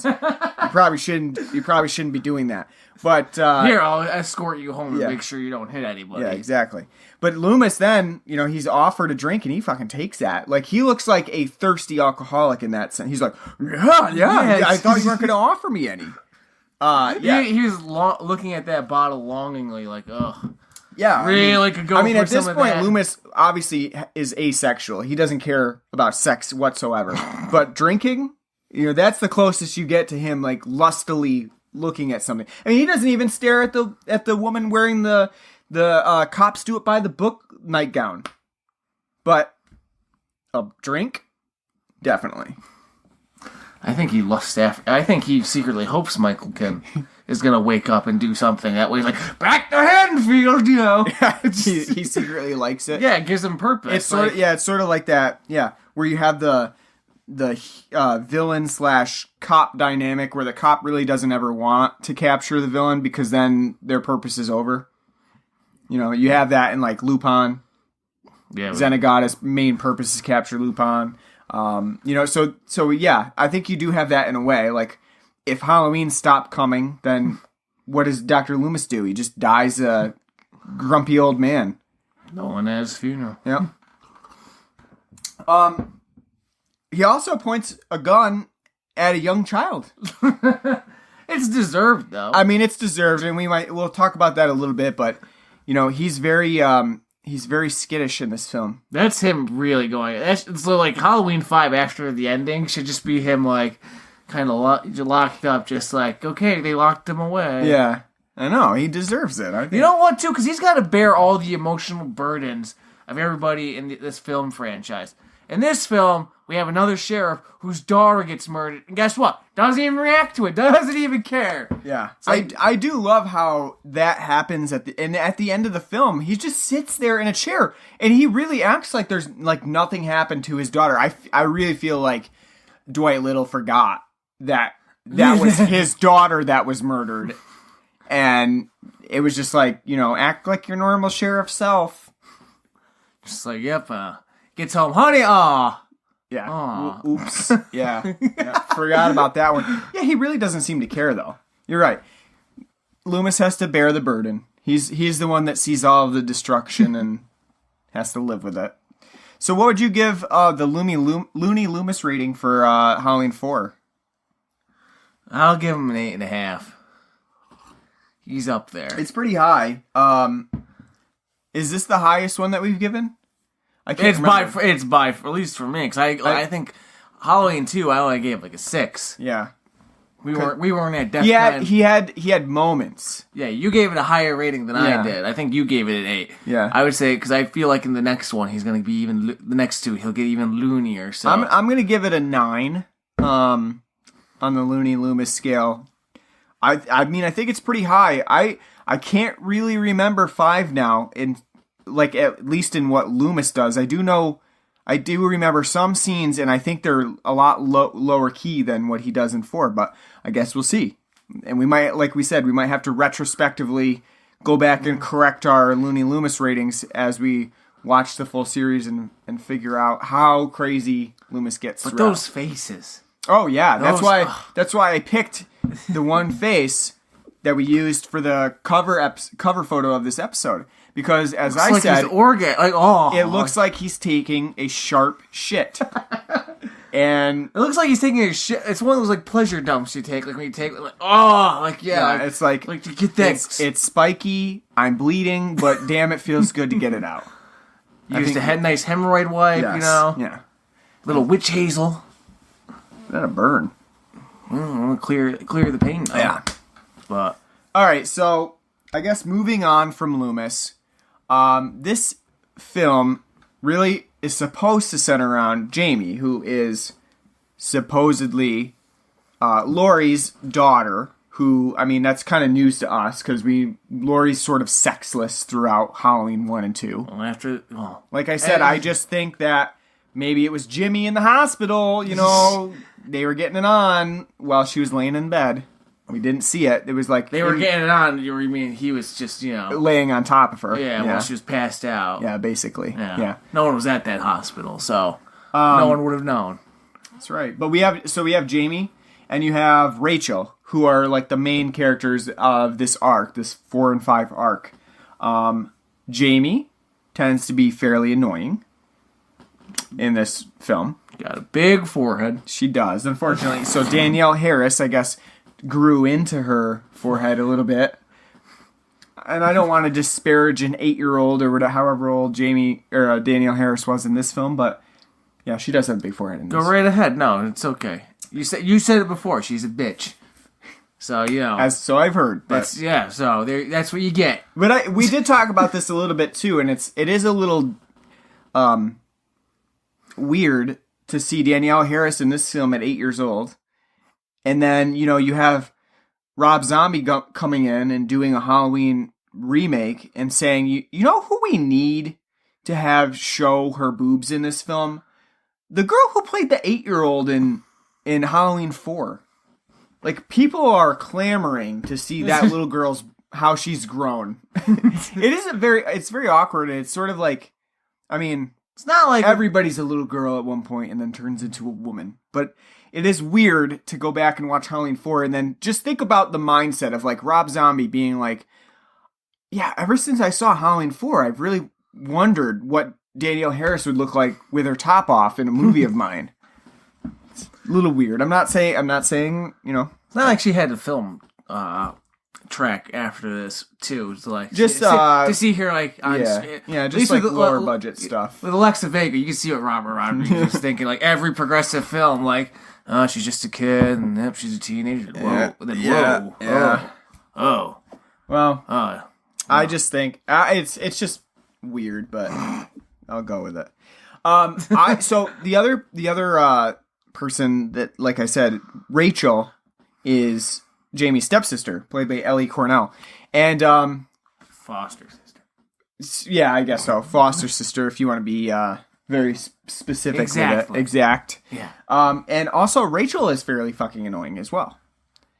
you probably shouldn't be doing that. But here, I'll escort you home yeah. and make sure you don't hit anybody. Yeah, exactly. But Loomis then, he's offered a drink and he fucking takes that. Like, he looks like a thirsty alcoholic in that sense. He's like, yeah, I thought you weren't going to offer me any. Yeah. He was looking at that bottle longingly, like, ugh. Yeah, really could go. At this point, Loomis obviously is asexual. He doesn't care about sex whatsoever. But drinking, that's the closest you get to him, like lustily looking at something. I mean, he doesn't even stare at the woman wearing the cops do it by the book nightgown. But a drink, definitely. I think he lusts after. I think he secretly hopes Michael is gonna wake up and do something. That way, he's like, back to Haddonfield, he secretly likes it. Yeah, it gives him purpose. It's sort of like that. Yeah, where you have the villain / cop dynamic, where the cop really doesn't ever want to capture the villain because then their purpose is over. You have that in like Lupin. Yeah, Zenigata's main purpose is capture Lupin. So yeah, I think you do have that in a way. Like, if Halloween stopped coming, then what does Dr. Loomis do? He just dies a grumpy old man. No one at his funeral. Yeah. He also points a gun at a young child. It's deserved, though. I mean, it's deserved, and we'll talk about that a little bit, but, he's very skittish in this film. That's him really going. So, like, Halloween 5 after the ending should just be him, like, kind of locked up, just like, okay, they locked him away. Yeah, I know. He deserves it. I think. You know what, too? Because he's got to bear all the emotional burdens of everybody in this film franchise. In this film, we have another sheriff whose daughter gets murdered, and guess what? Doesn't even react to it. Doesn't even care. Yeah, I do love how that happens at the end of the film. He just sits there in a chair, and he really acts like there's like nothing happened to his daughter. I really feel like Dwight Little forgot that was his daughter that was murdered, and it was just like, act like your normal sheriff self. Just like, yep. Gets home, honey. Aw. Yeah. Aww. Oops. Yeah. Forgot about that one. Yeah, he really doesn't seem to care, though. You're right. Loomis has to bear the burden. He's the one that sees all of the destruction and has to live with it. So what would you give the Loony Loomis rating for Halloween 4? I'll give him an 8.5. He's up there. It's pretty high. Is this the highest one that we've given? It's by at least for me, because I think Halloween 2 I only gave like a 6. Yeah, we weren't at death. Yeah, he had moments. Yeah, you gave it a higher rating than I did. I think you gave it an 8. Yeah, I would say, because I feel like in the next one he's gonna be the next two he'll get even loonier. So I'm gonna give it a 9. On the Loony Loomis scale. I mean, I think it's pretty high. I can't really remember 5 now like at least in what Loomis does. I do remember some scenes, and I think they're a lot lower key than what he does in 4, but I guess we'll see. And we might, like we said, we might have to retrospectively go back and correct our Loony Loomis ratings as we watch the full series and figure out how crazy Loomis gets. But those faces. Oh yeah, that's why I picked the one face that we used for the cover photo of this episode. Because as I like said, it looks like he's taking a sharp shit. And it looks like he's taking a shit. It's one of those like pleasure dumps you take, like when you take, it's like you get that. It's spiky. I'm bleeding, but damn, it feels good to get it out. You used a nice hemorrhoid wipe, yes, you know. Yeah. Little witch hazel. Is that a burn? Clear the pain. Though. Yeah. But all right, so I guess moving on from Loomis, this film really is supposed to center around Jamie, who is supposedly Laurie's daughter, who, I mean, that's kind of news to us, because Laurie's sort of sexless throughout Halloween 1 and 2. Like I said, I just think that maybe it was Jimmy in the hospital, you know, they were getting it on while she was laying in bed. We didn't see it. It was like... They were getting it on, you mean he was just, you know... laying on top of her. Yeah, while she was passed out. Yeah, basically. Yeah. No one was at that hospital, so no one would have known. That's right. But we have Jamie, and you have Rachel, who are like the main characters of this arc, this 4 and 5 arc. Jamie tends to be fairly annoying in this film. Got a big forehead. She does, unfortunately. So Danielle Harris, I guess, grew into her forehead a little bit. And I don't want to disparage an 8-year-old or whatever, however old Jamie or Danielle Harris was in this film, but yeah, she does have a big forehead in this. Go right ahead. No, it's okay. You said it before. She's a bitch. So, you know. So I've heard. That's what you get. But we did talk about this a little bit too, and it is a little weird to see Danielle Harris in this film at 8 years old. And then, you know, you have Rob Zombie coming in and doing a Halloween remake and saying, you know who we need to have show her boobs in this film? The girl who played the 8-year-old in Halloween 4. Like, people are clamoring to see that little girl's, how she's grown. It's very awkward. It's sort of like, I mean, it's not like everybody's a little girl at one point and then turns into a woman. But it is weird to go back and watch Halloween 4 and then just think about the mindset of like Rob Zombie being like, yeah, ever since I saw Halloween 4, I've really wondered what Danielle Harris would look like with her top off in a movie of mine. It's a little weird. I'm not saying, you know. It's not like she had to film track after this too. To like just to see her like on just like lower budget stuff. With Alexa Vega, you can see what Robert Rodriguez is thinking. Like every progressive film, like she's just a kid, and yep, she's a teenager. I just think it's just weird, but I'll go with it. So the other person that, like I said, Rachel is Jamie's stepsister, played by Ellie Cornell, and foster sister. Yeah, I guess so. Foster sister, if you want to be very specific with it. Exact. Yeah. And also Rachel is fairly fucking annoying as well.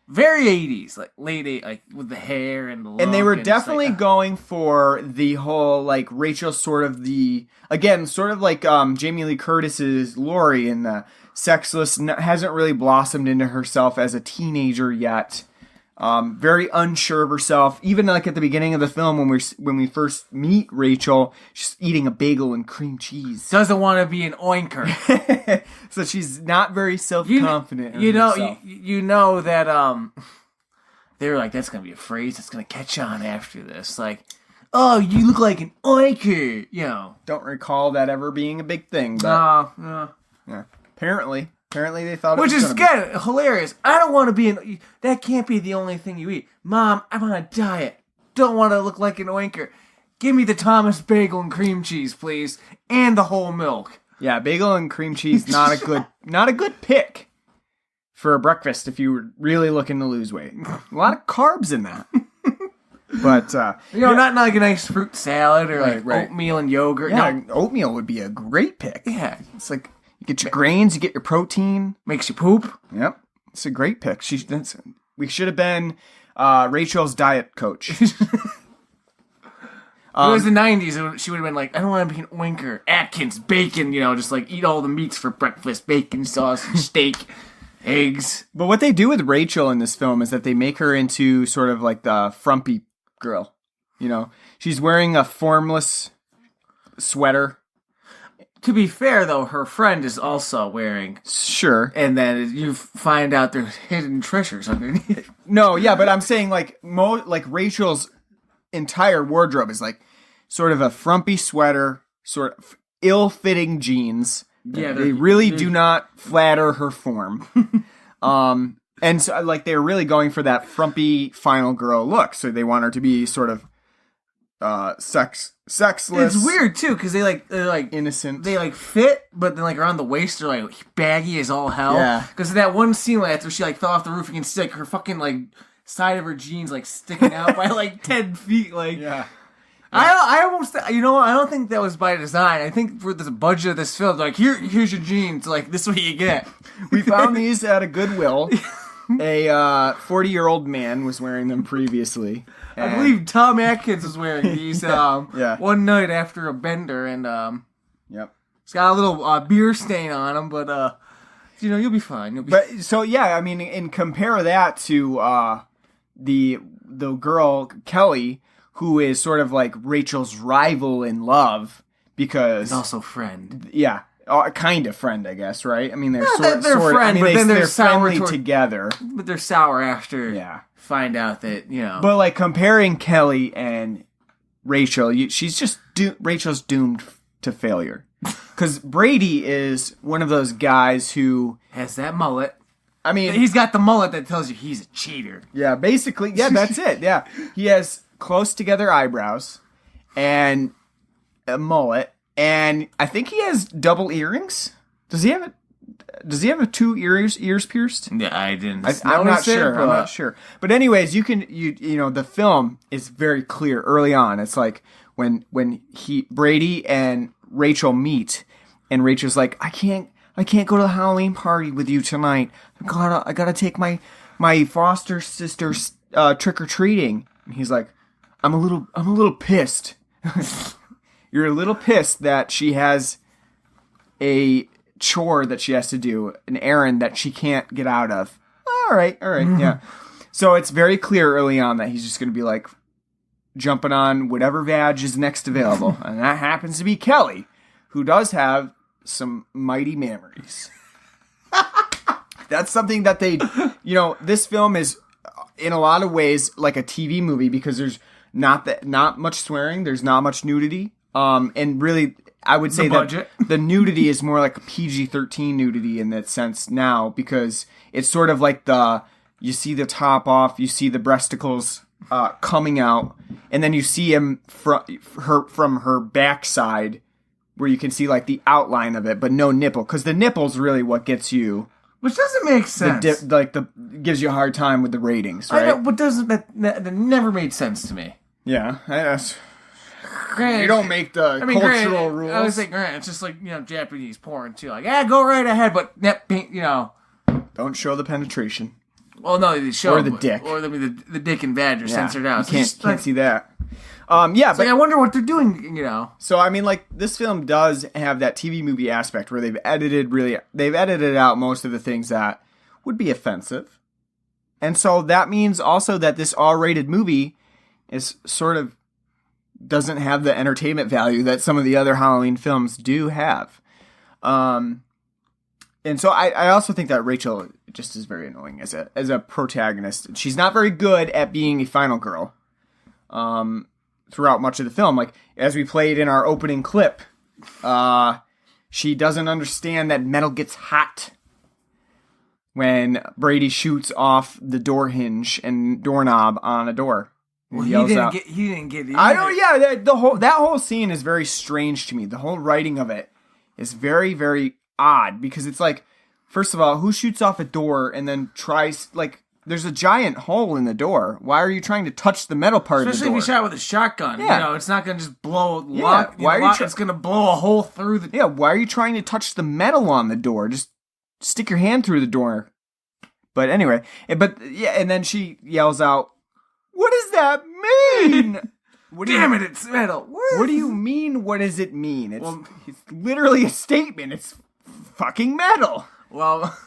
Very 80s, like late 80s, like with the hair and the look. And they were definitely going for the whole, like, Rachel sort of like Jamie Lee Curtis's Laurie in the sexless, hasn't really blossomed into herself as a teenager yet. Very unsure of herself. Even like at the beginning of the film when we first meet Rachel, she's eating a bagel and cream cheese. Doesn't want to be an oinker. So she's not very self-confident. You know that they were like, that's gonna be a phrase that's gonna catch on after this. Like, oh, you look like an oinker. You know. Don't recall that ever being a big thing. But yeah. Apparently they thought it was Which is, again, hilarious. I don't want to be that can't be the only thing you eat. Mom, I'm on a diet. Don't want to look like an oinker. Give me the Thomas bagel and cream cheese, please. And the whole milk. Yeah, bagel and cream cheese, not a good pick for a breakfast if you were really looking to lose weight. A lot of carbs in that. But, not like a nice fruit salad or oatmeal and yogurt. Yeah, no. Oatmeal would be a great pick. Yeah. It's like, you get your grains, you get your protein. Makes you poop. Yep. It's a great pick. We should have been Rachel's diet coach. If it was the 90s, she would have been like, I don't want to be an oinker. Atkins, bacon, just like eat all the meats for breakfast. Bacon, sausage, steak. eggs. But what they do with Rachel in this film is that they make her into sort of like the frumpy girl. You know, she's wearing a formless sweater. To be fair, though, her friend is also wearing. Sure. And then you find out there's hidden treasures underneath. No, yeah, but I'm saying like Rachel's entire wardrobe is like sort of a frumpy sweater, sort of ill-fitting jeans. Yeah, they really do not flatter her form. And so like they're really going for that frumpy final girl look. So they want her to be sort of sexless. It's weird too because they're like innocent. They like fit, but then like around the waist they're like baggy as all hell. Yeah. Because that one scene like, after she like fell off the roof, you can see like her fucking like side of her jeans like sticking out by like 10 feet. Like yeah. I almost I don't think that was by design. I think for the budget of this film, like here's your jeans, like this is what you get. We found these at a Goodwill. A 40-year-old man was wearing them previously. I believe Tom Atkins was wearing these yeah. one night after a bender, and yep. It's got a little beer stain on them, but you'll be fine. But so yeah, I mean, and compare that to the girl Kelly, who is sort of like Rachel's rival in love because he's also friend. Yeah. Kind of friend, I guess, right? I mean, they're they're friend, I mean, but then they're sour friendly together. But they're sour after. Yeah. Find out that But like comparing Kelly and Rachel, Rachel's doomed to failure because Brady is one of those guys who has that mullet. I mean, he's got the mullet that tells you he's a cheater. Yeah, basically, yeah, that's it. Yeah, he has close together eyebrows and a mullet. And I think he has double earrings. Does he have two ears pierced? Yeah, I didn't. I'm not sure. I'm not sure. But anyways, you know the film is very clear early on. It's like when Brady and Rachel meet, and Rachel's like, I can't go to the Halloween party with you tonight. I gotta take my foster sister's trick or treating. And he's like, I'm a little pissed. You're a little pissed that she has a chore that she has to do, an errand that she can't get out of. All right, mm-hmm. Yeah. So it's very clear early on that he's just going to be like jumping on whatever vag is next available. And that happens to be Kelly, who does have some mighty memories. That's something that this film is in a lot of ways like a TV movie because there's not much swearing, there's not much nudity. And really, I would say that the nudity is more like a PG-13 nudity in that sense now because it's sort of like you see the top off, you see the breasticles coming out, and then you see him from her backside where you can see like the outline of it, but no nipple because the nipple's really what gets you. Which doesn't make sense. Gives you a hard time with the ratings, right? I know, but that never made sense to me. Yeah, that's. Granted, you don't make the cultural rules. I was like, granted, it's just like Japanese porn too. Like, go right ahead, but don't show the penetration. Well, no, they show or the dick, or the dick and vag are censored out. You can't see that. But I wonder what they're doing. So I mean, like this film does have that TV movie aspect where they've edited out most of the things that would be offensive, and so that means also that this R-rated movie is sort of. Doesn't have the entertainment value that some of the other Halloween films do have. And so I also think that Rachel just is very annoying as a protagonist. She's not very good at being a final girl throughout much of the film. Like, as we played in our opening clip, she doesn't understand that metal gets hot when Brady shoots off the door hinge and doorknob on a door. Well, he didn't get it. I know, yeah. That whole scene is very strange to me. The whole writing of it is very, very odd because it's like, first of all, who shoots off a door and then tries like there's a giant hole in the door. Why are you trying to touch the metal part of the door? Especially if you shot with a shotgun. Yeah. It's not going to just blow. Yeah. It's going to blow a hole through the. Yeah. Why are you trying to touch the metal on the door? Just stick your hand through the door. But anyway, and then she yells out, "What does that mean?" Damn it, it's metal. What do you mean, what does it mean? It's literally a statement. It's fucking metal. Well,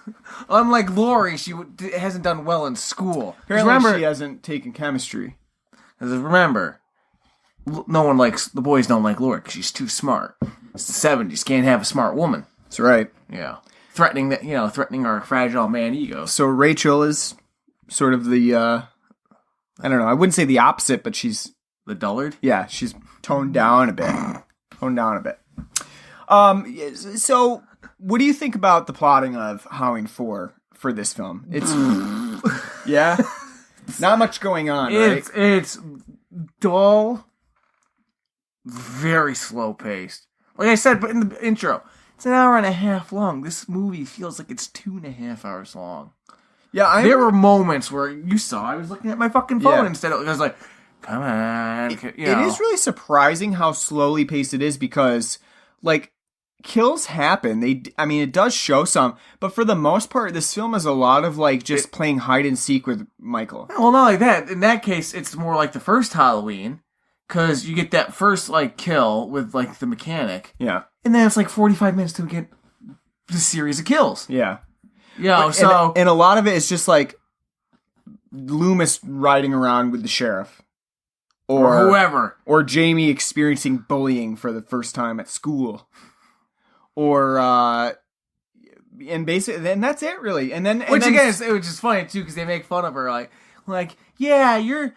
unlike Lori, she hasn't done well in school. Apparently she hasn't taken chemistry. Because remember, no one likes, the boys don't like Lori because she's too smart. It's the 70s. Can't have a smart woman. That's right. Yeah. Threatening our fragile man ego. So Rachel is sort of the, I don't know, I wouldn't say the opposite, but she's... The dullard? Yeah, she's toned down a bit. So, what do you think about the plotting of Halloween 4 for this film? It's... yeah? Not much going on, right? It's dull, very slow-paced. Like I said but in the intro, it's an hour and a half long. This movie feels like it's 2.5 hours long. Yeah, there were moments where you saw I was looking at my fucking phone instead of... I was like... Come on. It is really surprising how slowly paced it is because, like, kills happen. It does show some, but for the most part, this film is a lot of, like, just playing hide and seek with Michael. Well, not like that. In that case, it's more like the first Halloween, because you get that first, like, kill with, like, the mechanic. Yeah. And then it's, like, 45 minutes to get the series of kills. Yeah. Yeah, and a lot of it is just, like, Loomis riding around with the sheriff. Or whoever. Or Jamie experiencing bullying for the first time at school. Or, and basically, and that's it really. Which again is funny too, because they make fun of her, like, yeah, you're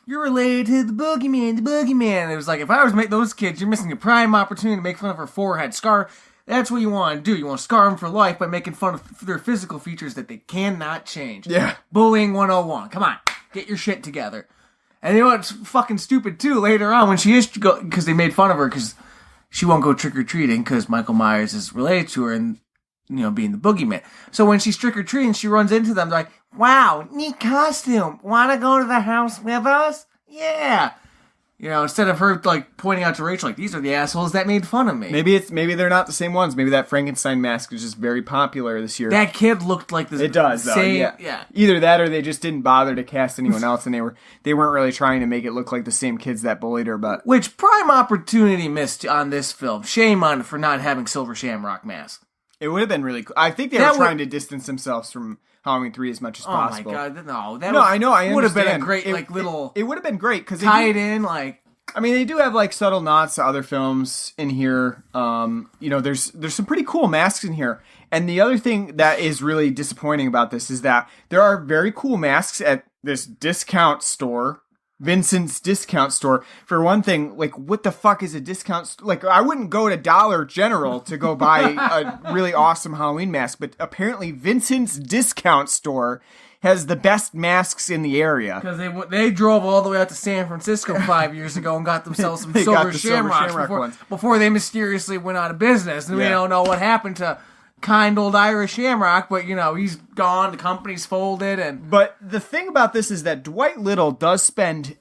related to the boogeyman. And it was like, if I was make those kids, you're missing a prime opportunity to make fun of her forehead scar. That's what you want to do. You want to scar them for life by making fun of their physical features that they cannot change. Yeah. Bullying 101. Come on, get your shit together. And you know what's fucking stupid too? Later on, when she is because they made fun of her because she won't go trick or treating because Michael Myers is related to her and being the boogeyman. So when she's trick or treating, she runs into them. They're like, "Wow, neat costume. Want to go to the house with us? Yeah." Instead of her like pointing out to Rachel, like, these are the assholes that made fun of me. Maybe they're not the same ones. Maybe that Frankenstein mask is just very popular this year. That kid looked like this. It does, though. Yeah. Either that or they just didn't bother to cast anyone else, and they weren't really trying to make it look like the same kids that bullied her. But which prime opportunity missed on this film. Shame on for not having Silver Shamrock mask. It would have been really cool. I think they were trying to distance themselves from Halloween 3 as much as possible. Oh my god, no! I know. I would have been a understand. great little. It would have been great because tie it in like. I mean, they do have like subtle nods to other films in here. There's some pretty cool masks in here. And the other thing that is really disappointing about this is that there are very cool masks at this discount store, Vincent's discount store. For one thing, like, what the fuck is a discount store? Like, I wouldn't go to Dollar General to go buy a really awesome Halloween mask, but apparently Vincent's discount store has the best masks in the area. Because they drove all the way out to San Francisco 5 years ago and got themselves some Silver Shamrocks before they mysteriously went out of business. And we don't know what happened to kind old Irish Shamrock, but, he's gone, the company's folded. But the thing about this is that Dwight Little does spend,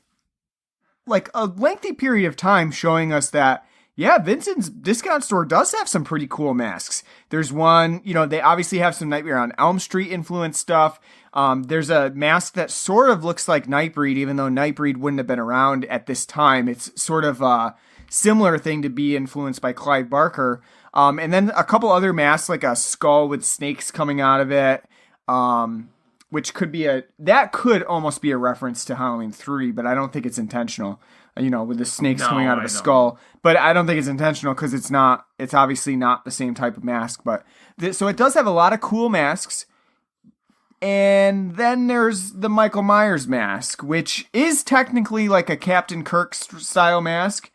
like, a lengthy period of time showing us that, yeah, Vincent's discount store does have some pretty cool masks. There's one, they obviously have some Nightmare on Elm Street influence stuff. There's a mask that sort of looks like Nightbreed, even though Nightbreed wouldn't have been around at this time. It's sort of a similar thing to be influenced by Clive Barker. And then a couple other masks, like a skull with snakes coming out of it, which that could almost be a reference to Halloween 3, but I don't think it's intentional. With the snakes coming out of a skull. But I don't think it's intentional because it's obviously not the same type of mask. But so it does have a lot of cool masks. And then there's the Michael Myers mask, which is technically like a Captain Kirk style mask,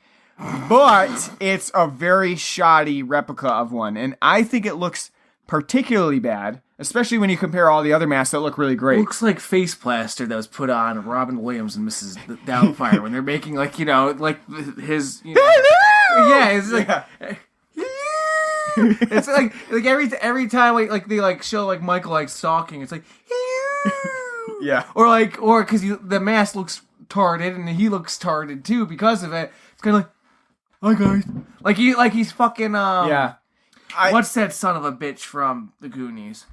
but it's a very shoddy replica of one. And I think it looks particularly bad, especially when you compare all the other masks that look really great. It looks like face plaster that was put on Robin Williams and Mrs. Doubtfire when they're making his, yeah, it's like... Yeah. It's like every time they show like Michael stalking, it's like yeah, or because the mask looks tarded and he looks tarded too because of it. It's kind of like, hi guys, he's fucking yeah. What's that son of a bitch from the Goonies?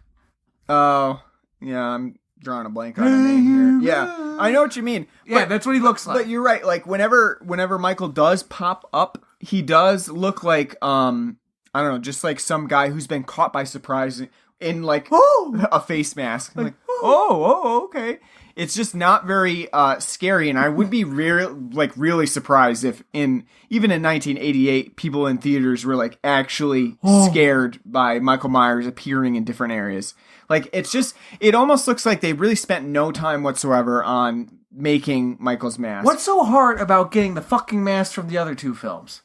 Oh yeah, I'm drawing a blank on the name here. Yeah, I know what you mean. Yeah, that's what he looks like. But you're right. Like whenever Michael does pop up, he does look like I don't know, just like some guy who's been caught by surprise. in like a face mask. I'm like, oh, okay. It's just not very scary, and I would be really surprised if even in 1988, people in theaters were like actually scared by Michael Myers appearing in different areas. Like it almost looks like they really spent no time whatsoever on making Michael's mask. What's so hard about getting the fucking mask from the other two films?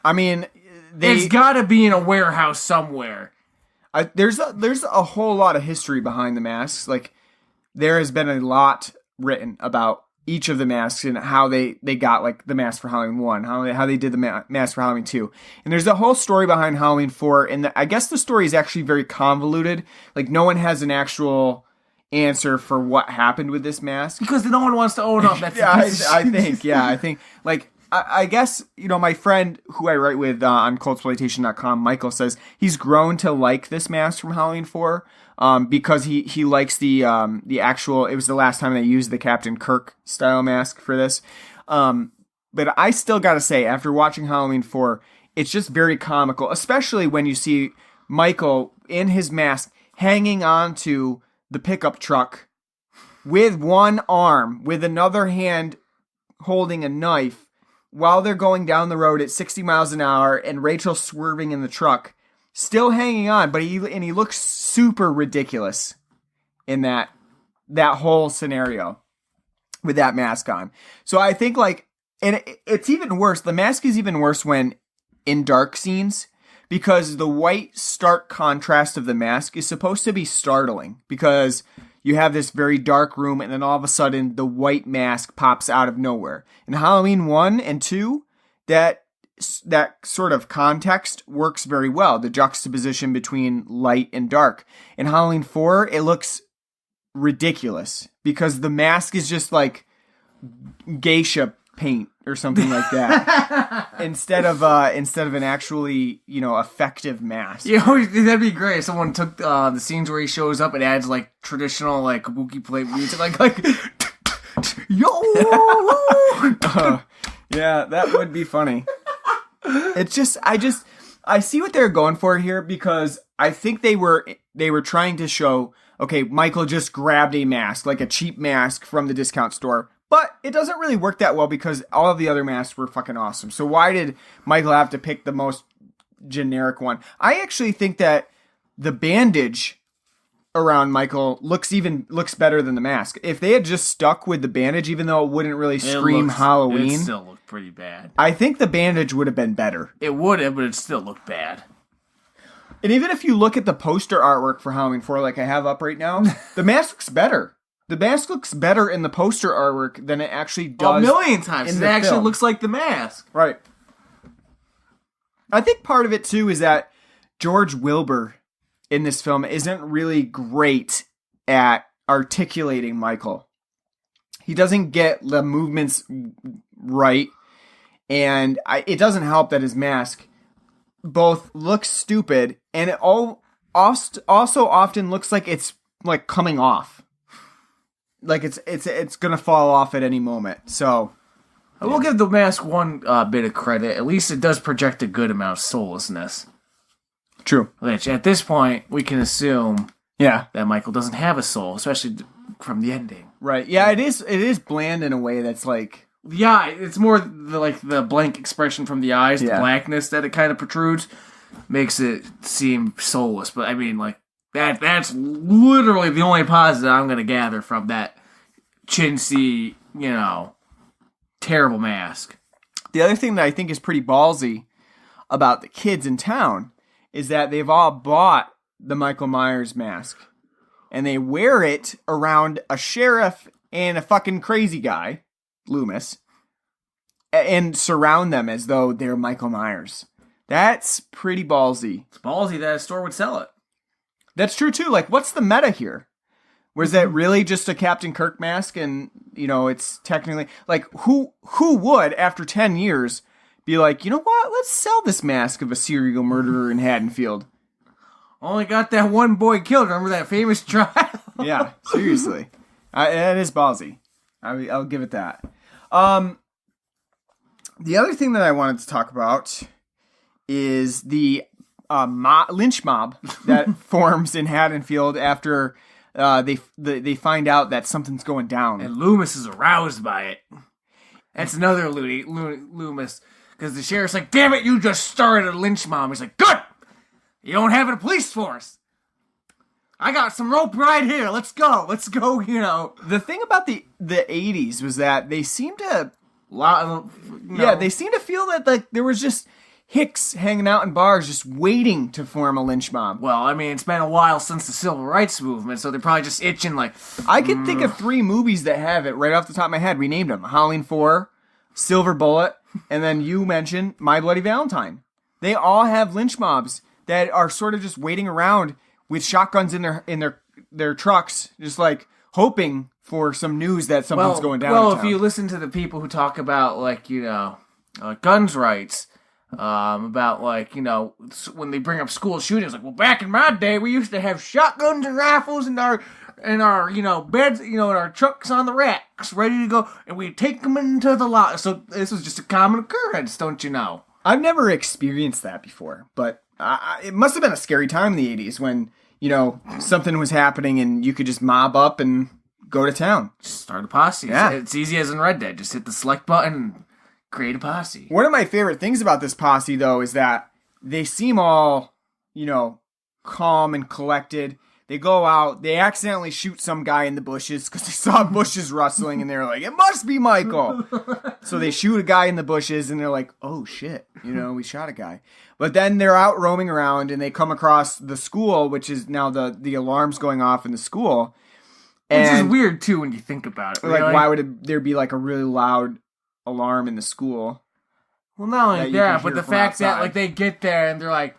I mean, it's got to be in a warehouse somewhere. There's a whole lot of history behind the masks. Like, there has been a lot written about each of the masks and how they got like the mask for Halloween 1, how they did the mask for Halloween 2. And there's a whole story behind Halloween 4, and I guess the story is actually very convoluted. Like, no one has an actual answer for what happened with this mask. Because no one wants to own up. That's I think, like, I guess, my friend who I write with on cultsploitation.com, Michael, says he's grown to like this mask from Halloween 4 because he likes the actual, it was the last time they used the Captain Kirk style mask for this. But I still gotta say, after watching Halloween 4, it's just very comical, especially when you see Michael in his mask hanging on to the pickup truck with one arm, with another hand holding a knife, while they're going down the road at 60 miles an hour and Rachel swerving in the truck, still hanging on, but he looks super ridiculous in that whole scenario with that mask on. So I think and it's even worse. The mask is even worse when in dark scenes, because the white stark contrast of the mask is supposed to be startling, because you have this very dark room, and then all of a sudden, the white mask pops out of nowhere. In Halloween 1 and 2, that sort of context works very well, the juxtaposition between light and dark. In Halloween 4, it looks ridiculous, because the mask is just like geisha paint or something like that instead of an actually effective mask. That'd be great if someone took the scenes where he shows up and adds like traditional like kabuki play music like yo. Yeah, that would be funny. It's just I see what they're going for here, because I think they were trying to show, okay, Michael just grabbed a mask, like a cheap mask from the discount store. But it doesn't really work that well, because all of the other masks were fucking awesome. So why did Michael have to pick the most generic one? I actually think that the bandage around Michael looks better than the mask. If they had just stuck with the bandage, even though it wouldn't really scream Halloween, it still looked pretty bad. I think the bandage would have been better. It would have, but it still looked bad. And even if you look at the poster artwork for Halloween 4, like I have up right now, the mask looks better. The mask looks better in the poster artwork than it actually does. A million times. It actually looks like the mask. Right. I think part of it, too, is that George Wilbur in this film isn't really great at articulating Michael. He doesn't get the movements right, and it doesn't help that his mask both looks stupid, and it also often looks like it's like coming off. Like it's gonna fall off at any moment. So I will give the mask one bit of credit. At least it does project a good amount of soullessness. True. Which at this point we can assume, that Michael doesn't have a soul, especially from the ending. Right. Yeah. It is bland in a way that's like. Yeah, it's more the blank expression from the eyes, the blackness that it kind of protrudes, makes it seem soulless. But I mean, like. That's literally the only positive I'm going to gather from that chintzy, terrible mask. The other thing that I think is pretty ballsy about the kids in town is that they've all bought the Michael Myers mask, and they wear it around a sheriff and a fucking crazy guy, Loomis, and surround them as though they're Michael Myers. That's pretty ballsy. It's ballsy that a store would sell it. That's true, too. Like, what's the meta here? Was that really just a Captain Kirk mask? And, it's technically... Like, who would, after 10 years, be like, you know what? Let's sell this mask of a serial murderer in Haddonfield. Only got that one boy killed. Remember that famous trial? Yeah, seriously. That is ballsy. I'll give it that. The other thing that I wanted to talk about is the lynch mob that forms in Haddonfield after they find out that something's going down. And Loomis is aroused by it. That's another Loomis. Because the sheriff's like, damn it, you just started a lynch mob. He's like, good! You don't have a police force. I got some rope right here. Let's go, you know. The thing about the 80s was that they seemed to... they seemed to feel that like there was just hicks hanging out in bars just waiting to form a lynch mob. Well, I mean, it's been a while since the civil rights movement, so they're probably just itching like... I could think of 3 movies that have it right off the top of my head. We named them. Halloween 4, Silver Bullet, and then you mentioned My Bloody Valentine. They all have lynch mobs that are sort of just waiting around with shotguns in their trucks, just like hoping for some news that something's going down. Well, if you listen to the people who talk about like, you know, guns rights, about like, you know, when they bring up school shootings, like, well, back in my day, we used to have shotguns and rifles in our you know, beds, you know, in our trucks on the racks, ready to go, and we'd take them into the lot. So this was just a common occurrence, don't you know? I've never experienced that before, but it must have been a scary time in the 80s when, you know, something was happening and you could just mob up and go to town. Just start a posse. Yeah. It's easy as in Red Dead. Just hit the select button and create a posse. One of my favorite things about this posse, though, is that they seem all, you know, calm and collected. They go out, they accidentally shoot some guy in the bushes because they saw bushes rustling and they're like, it must be Michael. So they shoot a guy in the bushes and they're like, oh shit, you know, we shot a guy. But then they're out roaming around and they come across the school, which is now the alarms going off in the school. Which is weird too when you think about it. Like, why would there be like a really loud alarm in the school? Well, not only that, but the fact that like they get there and they're like,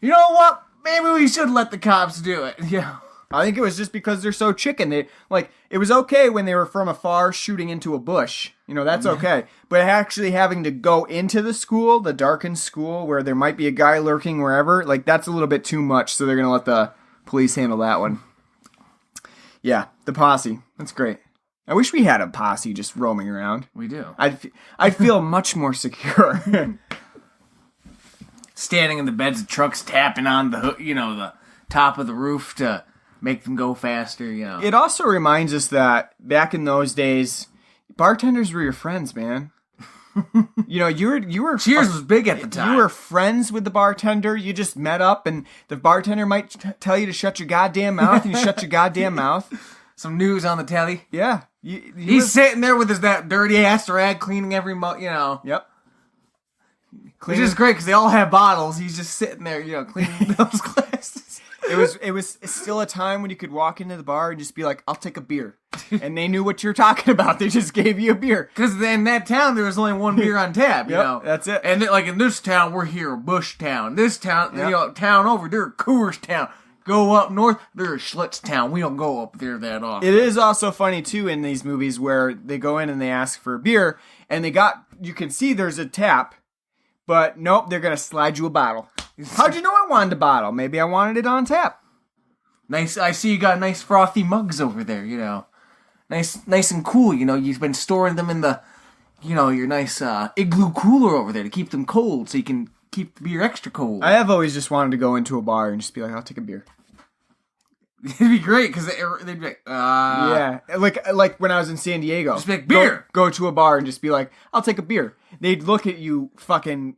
you know what? Maybe we should let the cops do it. Yeah. I think it was just because they're so chicken. They like it was okay when they were from afar shooting into a bush. You know, that's okay. But actually having to go into the school, the darkened school, where there might be a guy lurking wherever, like that's a little bit too much. So they're gonna let the police handle that one. Yeah, the posse. That's great. I wish we had a posse just roaming around. We do. I'd feel much more secure. Standing in the beds of trucks, tapping on the top of the roof to make them go faster. You know. It also reminds us that back in those days, bartenders were your friends, man. You know, you were Cheers was big at the time. You were friends with the bartender. You just met up, and the bartender might tell you to shut your goddamn mouth, and you shut your goddamn mouth. Some news on the telly. Yeah, he's sitting there with that dirty ass rag, cleaning every you know. Yep. Which is great because they all have bottles. He's just sitting there, you know, cleaning those glasses. It was still a time when you could walk into the bar and just be like, I'll take a beer. And they knew what you're talking about. They just gave you a beer. Because in that town, there was only one beer on tap, you know. That's it. And like in this town, we're here, Bush Town. This town, you know, town over, they're Coors Town. Go up north, they're Schlitz Town. We don't go up there that often. It is also funny, too, in these movies where they go in and they ask for a beer, and you can see there's a tap, but nope, they're going to slide you a bottle. How'd you know I wanted a bottle? Maybe I wanted it on tap. Nice. I see you got nice frothy mugs over there, you know. Nice and cool, you know. You've been storing them in the, you know, your nice igloo cooler over there to keep them cold so you can keep the beer extra cold. I have always just wanted to go into a bar and just be like, I'll take a beer. It'd be great because they'd be like, yeah, like when I was in San Diego. Just be like, beer! Go to a bar and just be like, I'll take a beer. They'd look at you fucking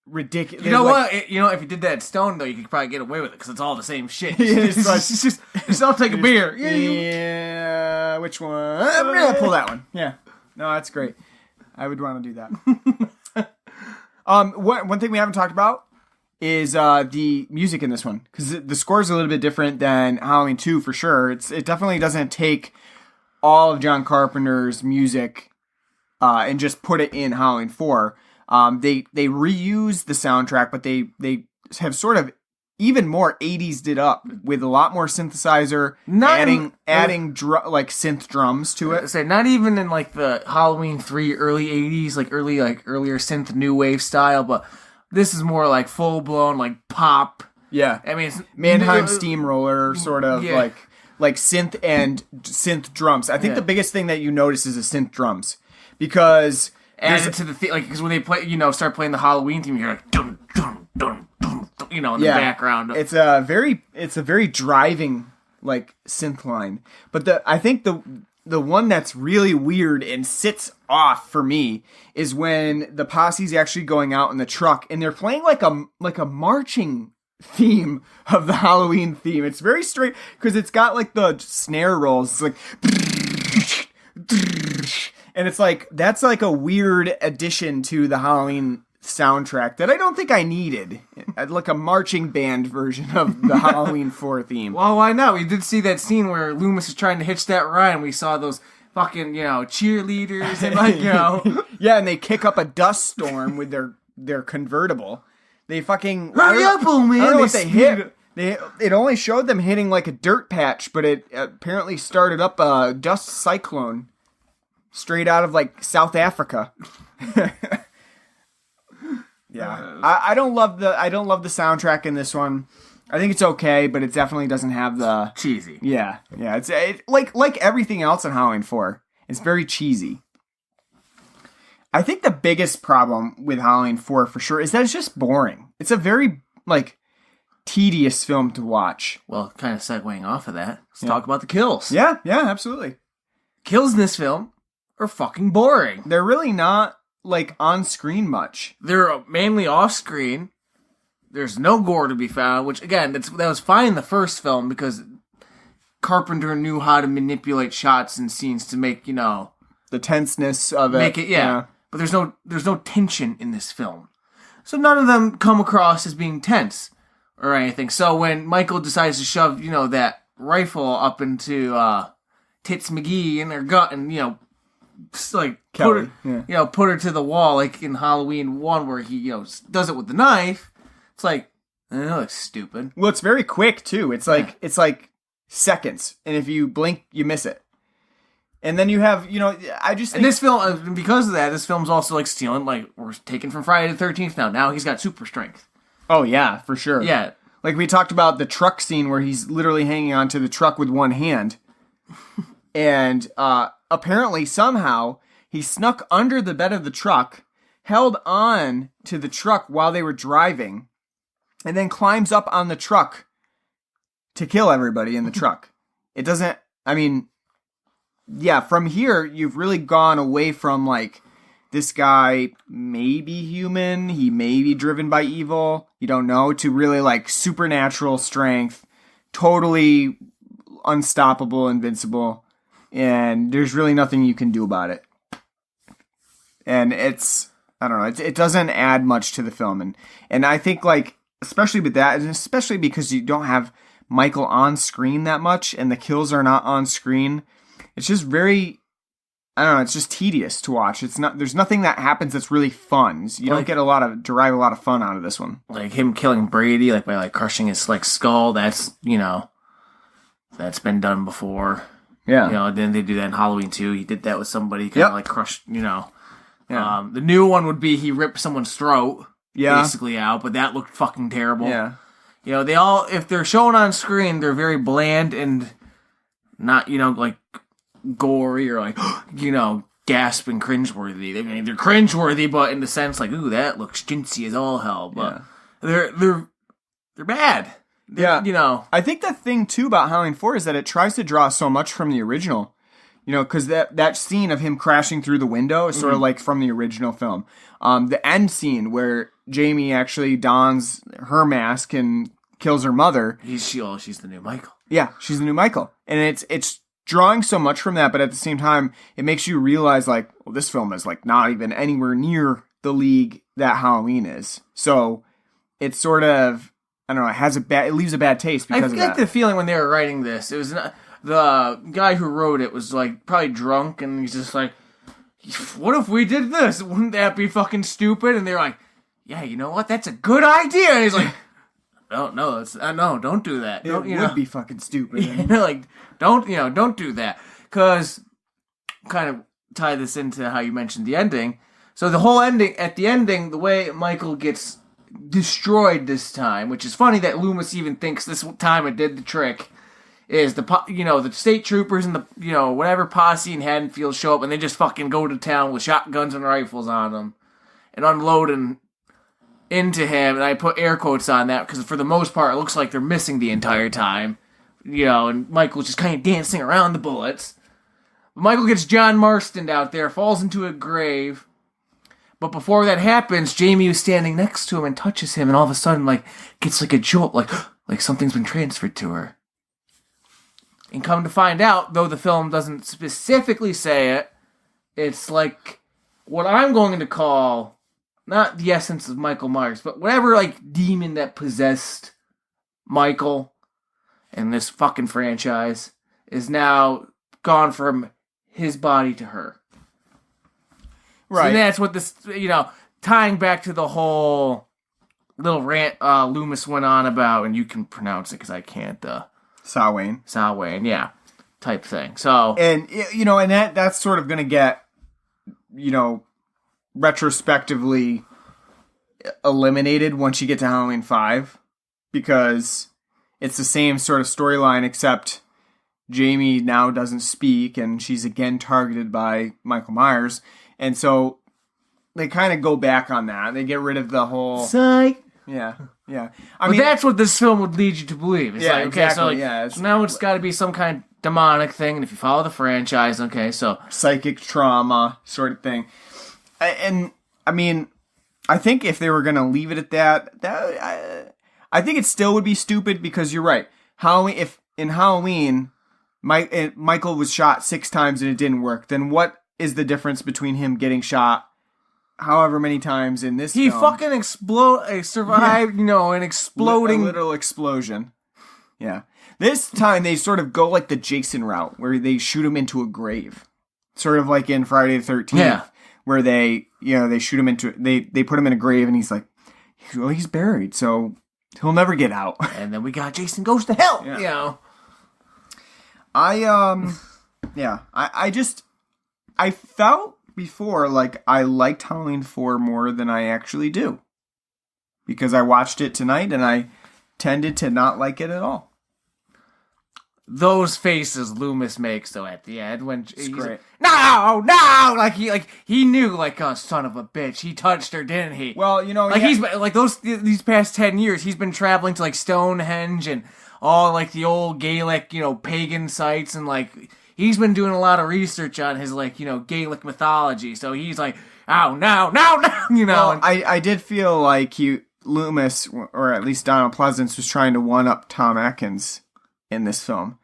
ridiculous. You know what? You know, if you did that at Stone, though, you could probably get away with it because it's all the same shit. Just I'll take a beer. Yeah, which one? I'm going to pull that one. Yeah. No, that's great. I would want to do that. One thing we haven't talked about is the music in this one, because the score is a little bit different than Halloween 2 for sure. It definitely doesn't take all of John Carpenter's music and just put it in Halloween 4. They reuse the soundtrack, but they have sort of even more 80s did up with a lot more synthesizer, adding like synth drums to it. Say not even in like the Halloween 3 early 80s, earlier synth new wave style, but this is more like full blown like pop. Yeah, I mean it's Mannheim Steamroller sort of like synth and synth drums. I think the biggest thing that you notice is the synth drums because added to the because when they play, you know, start playing the Halloween theme, you're like dun dun dun dun dun. in the background. It's a very driving like synth line. But I think the one that's really weird and sits off for me is when the posse's actually going out in the truck and they're playing like a marching theme of the Halloween theme. It's very straight because it's got like the snare rolls. It's like, and it's like that's like a weird addition to the Halloween soundtrack that I don't think I needed. Like a marching band version of the Halloween 4 theme. Well, why not? We did see that scene where Loomis is trying to hitch that Ryne. We saw those fucking, cheerleaders and like, Yeah, and they kick up a dust storm with their convertible. They fucking... Hurry up, old man! I don't know what they hit. It only showed them hitting like a dirt patch, but it apparently started up a dust cyclone straight out of like South Africa. Yeah, I don't love the soundtrack in this one. I think it's okay, but it definitely doesn't have the cheesy. Yeah. It's like everything else in Halloween 4. It's very cheesy. I think the biggest problem with Halloween 4 for sure is that it's just boring. It's a very like tedious film to watch. Well, kind of segueing off of that, let's talk about the kills. Yeah, absolutely. Kills in this film are fucking boring. They're really not like on screen much. They're mainly off screen. There's no gore to be found, which again, that was fine in the first film because Carpenter knew how to manipulate shots and scenes to make, the tenseness of it. Make it, yeah. But there's no tension in this film. So none of them come across as being tense or anything. So when Michael decides to shove, that rifle up into Tits McGee in their gut and, like Kelly, put her to the wall like in Halloween 1 where he does it with the knife. It's like that looks stupid. Well, it's very quick too. It's like seconds, and if you blink, you miss it. And then you have I just think... And this film, because of that, this film's also like stealing. Like we're taking from Friday the 13th now. Now he's got super strength. Oh yeah, for sure. Yeah, like we talked about the truck scene where he's literally hanging onto the truck with one hand, and apparently, somehow, he snuck under the bed of the truck, held on to the truck while they were driving, and then climbs up on the truck to kill everybody in the truck. It doesn't... I mean, yeah, from here, you've really gone away from, like, this guy may be human, he may be driven by evil, you don't know, to really, like, supernatural strength, totally unstoppable, invincible... And there's really nothing you can do about it. And it's, I don't know, it doesn't add much to the film. And I think, like, especially with that, and especially because you don't have Michael on screen that much, and the kills are not on screen, it's just very, I don't know, it's just tedious to watch. There's nothing that happens that's really fun. You don't derive a lot of fun out of this one. Like him killing Brady, like by like crushing his like skull, that's, that's been done before. Yeah. Then they do that in Halloween 2. He did that with somebody, kind of like crushed, Yeah. The new one would be he ripped someone's throat basically out, but that looked fucking terrible. Yeah. They all, if they're shown on screen, they're very bland and not, like gory or like, gasp and cringeworthy. I mean, they're cringeworthy, but in the sense like, ooh, that looks chintzy as all hell. But they're bad. Yeah, I think the thing too about Halloween 4 is that it tries to draw so much from the original. Because that scene of him crashing through the window is sort of like from the original film. The end scene where Jamie actually dons her mask and kills her mother. She's the new Michael. Yeah, she's the new Michael, and it's drawing so much from that, but at the same time, it makes you realize like, well, this film is like not even anywhere near the league that Halloween is. So it's sort of, I don't know, it leaves a bad taste because of that. I get the feeling when they were writing this, it was not, the guy who wrote it was like probably drunk, and he's just like, what if we did this? Wouldn't that be fucking stupid? And they're like, yeah, you know what? That's a good idea. And he's like, no, don't do that. It would be fucking stupid. Like, don't do that. Because, kind of tie this into how you mentioned the ending. So the whole ending, at the ending, the way Michael gets destroyed this time, which is funny that Loomis even thinks this time it did the trick, is the state troopers and the whatever posse in Haddonfield show up and they just fucking go to town with shotguns and rifles on them and unloading into him, and I put air quotes on that because for the most part, it looks like they're missing the entire time. And Michael's just kind of dancing around the bullets. Michael gets John Marston out there, falls into a grave. But before that happens, Jamie was standing next to him and touches him, and all of a sudden, gets a jolt, like something's been transferred to her. And come to find out, though the film doesn't specifically say it, it's like what I'm going to call not the essence of Michael Myers, but whatever demon that possessed Michael and this fucking franchise is now gone from his body to her. Right. And that's what this, tying back to the whole little rant Loomis went on about, and you can pronounce it because I can't. Samhain, yeah, type thing. So, and and that's sort of going to get, retrospectively eliminated once you get to Halloween 5, because it's the same sort of storyline, except Jamie now doesn't speak, and she's again targeted by Michael Myers, and so they kind of go back on that. They get rid of the whole psych. Yeah. But that's what this film would lead you to believe. It's exactly. So now it's got to be some kind of demonic thing, and if you follow the franchise, so psychic trauma sort of thing. And I mean, I think if they were going to leave it at that, I think it still would be stupid, because you're right. If in Halloween, Michael was shot 6 times and it didn't work, then what is the difference between him getting shot however many times in this film? He fucking survived, an exploding... A little explosion. Yeah. This time they sort of go like the Jason route, where they shoot him into a grave. Sort of like in Friday the 13th. Yeah. Where they shoot him into... They put him in a grave, and he's like, well, he's buried, so he'll never get out. And then we got Jason Goes to Hell, I felt before like I liked Halloween 4 more than I actually do, because I watched it tonight and I tended to not like it at all. Those faces Loomis makes though at the end when he's great. No, he knew, oh, son of a bitch, he touched her, didn't he? Well, he's these past 10 years he's been traveling to Stonehenge and all the old Gaelic pagan sites, and he's been doing a lot of research on his Gaelic mythology, so he's oh no. Well, I did feel like Loomis, or at least Donald Pleasance, was trying to one up Tom Atkins in this film.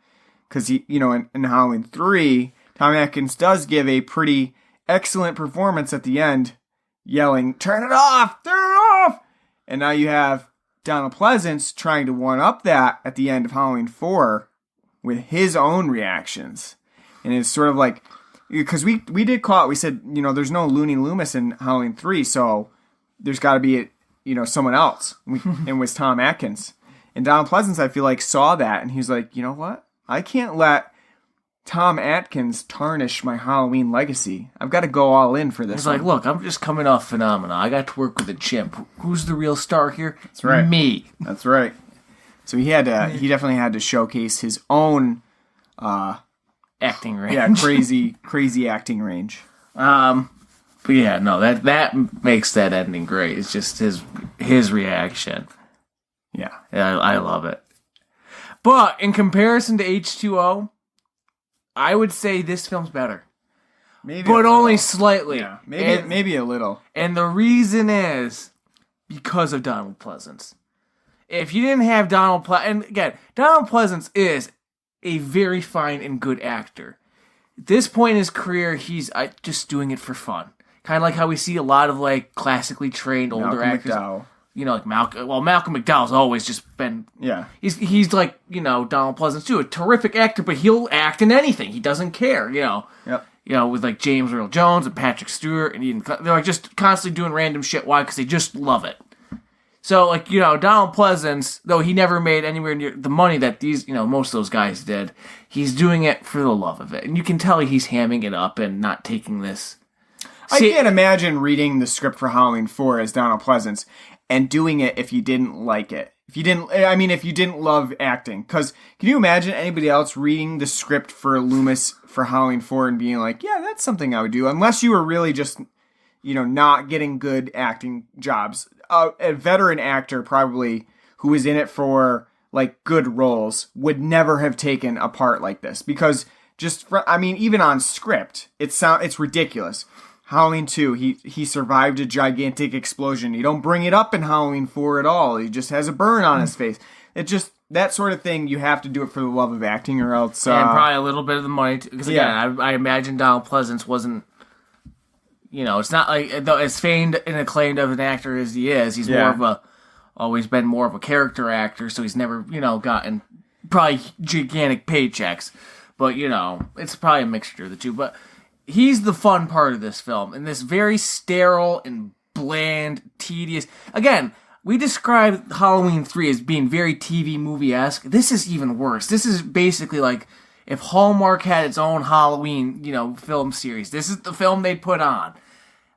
Because in Halloween 3, Tom Atkins does give a pretty excellent performance at the end, yelling, "Turn it off! Turn it off!" And now you have Donald Pleasance trying to one up that at the end of Halloween 4 with his own reactions. And it's sort of because we did call it, we said, there's no Loony Loomis in Halloween 3, so there's got to be someone else. And it was Tom Atkins. And Donald Pleasance, I feel like, saw that, and he's like, you know what? I can't let Tom Atkins tarnish my Halloween legacy. I've got to go all in for this. He's like, look, I'm just coming off Phenomena. I got to work with a chimp. Who's the real star here? That's right. Me. That's right. So he definitely had to showcase his own acting range. Yeah, crazy acting range. But yeah, no, that makes that ending great. It's just his reaction. Yeah, I love it. But in comparison to H2O, I would say this film's better. Maybe, but only slightly. Yeah, maybe a little. And the reason is because of Donald Pleasance. If you didn't have Donald Pleasance, and again, Donald Pleasance is a very fine and good actor. At this point in his career, he's just doing it for fun. Kind of like how we see a lot of classically trained older actors. McDowell. Malcolm. Well, Malcolm McDowell's always just been. Yeah. He's like Donald Pleasance too, a terrific actor, but he'll act in anything. He doesn't care. Yep. With James Earl Jones and Patrick Stewart, and they're just constantly doing random shit. Why? Because they just love it. So Donald Pleasance, though he never made anywhere near the money that these most of those guys did, he's doing it for the love of it, and you can tell he's hamming it up and not taking this. I can't imagine reading the script for Halloween 4 as Donald Pleasance and doing it if you didn't like it. If you didn't love acting. Because can you imagine anybody else reading the script for Loomis for Halloween 4 and being like, yeah, that's something I would do. Unless you were really just, not getting good acting jobs. a veteran actor probably who was in it for like good roles would never have taken a part like this because even on script, it's ridiculous. Halloween 2, he survived a gigantic explosion. You don't bring it up in Halloween 4 at all. He just has a burn on his face. It just, that sort of thing, you have to do it for the love of acting or else... and probably a little bit of the money, because again, I imagine Donald Pleasance wasn't, it's not like, though as famed and acclaimed of an actor as he is, he's always been more of a character actor, so he's never, gotten probably gigantic paychecks. But, it's probably a mixture of the two. But he's the fun part of this film. And this very sterile and bland, tedious... Again, we described Halloween 3 as being very TV movie-esque. This is even worse. This is basically like if Hallmark had its own Halloween, film series. This is the film they'd put on.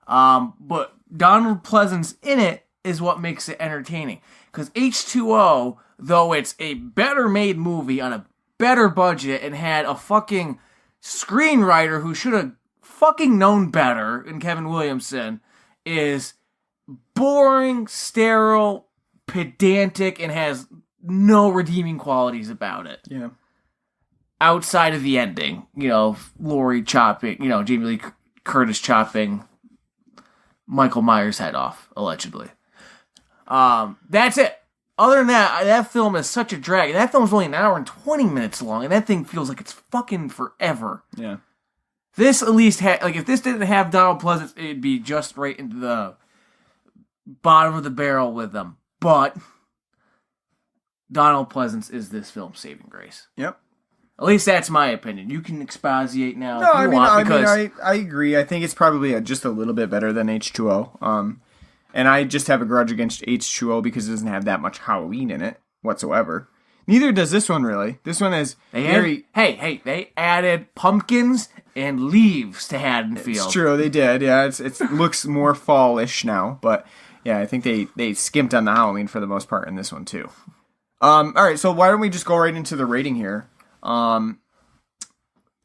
But Donald Pleasance in it is what makes it entertaining. Because H2O, though it's a better-made movie on a better budget and had a fucking screenwriter who should have fucking known better in Kevin Williamson, is boring, sterile, pedantic, and has no redeeming qualities about it. Yeah. Outside of the ending, Laurie chopping, Jamie Lee Curtis chopping Michael Myers' head off, allegedly. That's it. Other than that, that film is such a drag. That film's only an hour and 20 minutes long, and that thing feels like it's fucking forever. Yeah. This at least had, if this didn't have Donald Pleasance, it'd be just right into the bottom of the barrel with them. But Donald Pleasance is this film's saving grace. Yep. At least that's my opinion. You can exposiate now No, if you want, because I agree. I think it's probably just a little bit better than H2O. And I just have a grudge against H2O because it doesn't have that much Halloween in it whatsoever. Neither does this one, really. This one is they added pumpkins and leaves to Haddonfield. It's true, they did. Yeah, it looks more fallish now, but yeah, I think they skimped on the Halloween for the most part in this one too. All right, so why don't we just go right into the rating here? Out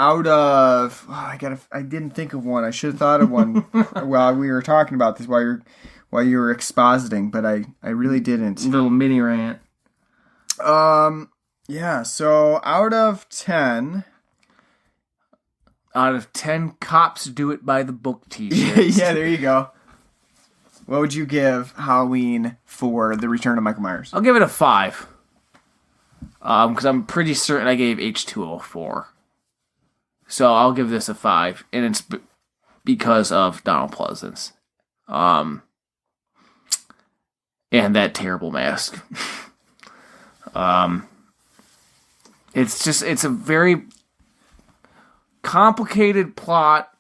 of I didn't think of one. I should have thought of one while we were talking about this. While you were expositing, but I really didn't. Little mini rant. Yeah, so out of 10 cops do it by the book t-shirts. Yeah, there you go. What would you give Halloween for The Return of Michael Myers? I'll give it a 5. Because I'm pretty certain I gave H2O 4. So I'll give this a 5, and it's because of Donald Pleasance. And that terrible mask. It's a very complicated plot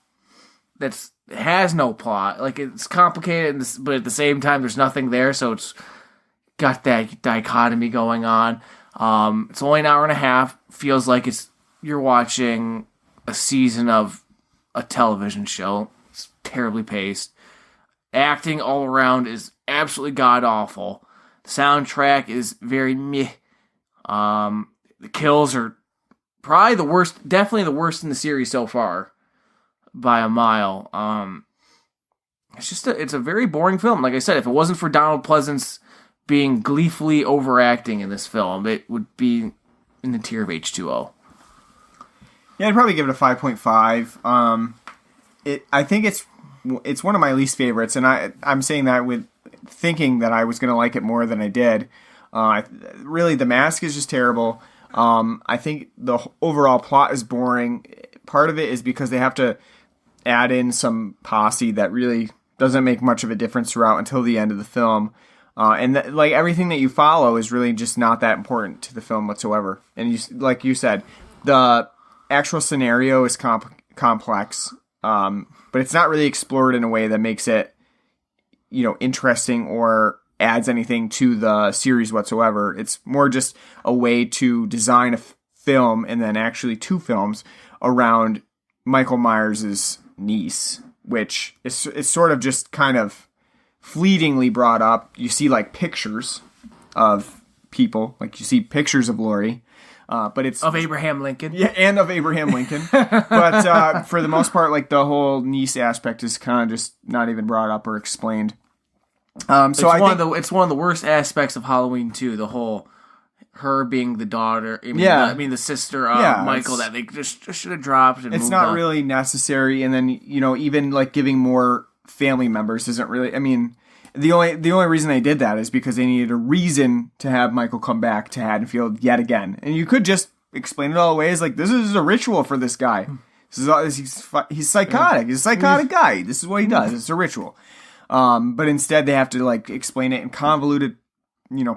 that has no plot. Like, it's complicated, but at the same time, there's nothing there, so it's got that dichotomy going on. It's only an hour and a half. Feels like you're watching a season of a television show. It's terribly paced. Acting all around is absolutely god-awful. The soundtrack is very meh. The kills are probably the worst, definitely the worst in the series so far, by a mile. It's a very boring film. Like I said, if it wasn't for Donald Pleasance being gleefully overacting in this film, it would be in the tier of H2O. Yeah, I'd probably give it a 5.5. I think it's one of my least favorites, and I'm saying that with thinking that I was going to like it more than I did. Really, the mask is just terrible. I think the overall plot is boring. Part of it is because they have to add in some posse that really doesn't make much of a difference throughout until the end of the film. And everything that you follow is really just not that important to the film whatsoever. And like you said, the actual scenario is complex, but it's not really explored in a way that makes it, interesting or adds anything to the series whatsoever. It's more just a way to design a film and then actually 2 films around Michael Myers' niece, which is sort of just kind of fleetingly brought up. You see pictures of people, you see pictures of Laurie, but it's of Abraham Lincoln. Yeah, and of Abraham Lincoln. But for the most part, the whole niece aspect is kind of just not even brought up or explained. So it's one of the worst aspects of Halloween too. The whole her being the daughter, the sister of Michael that they just should have dropped. And it's not really necessary, and then even like giving more family members isn't really. I mean, the only reason they did that is because they needed a reason to have Michael come back to Haddonfield yet again, and you could just explain it all away as like this is a ritual for this guy. He's psychotic. He's a psychotic guy. This is what he does. It's a ritual. But instead they have to like explain it in convoluted,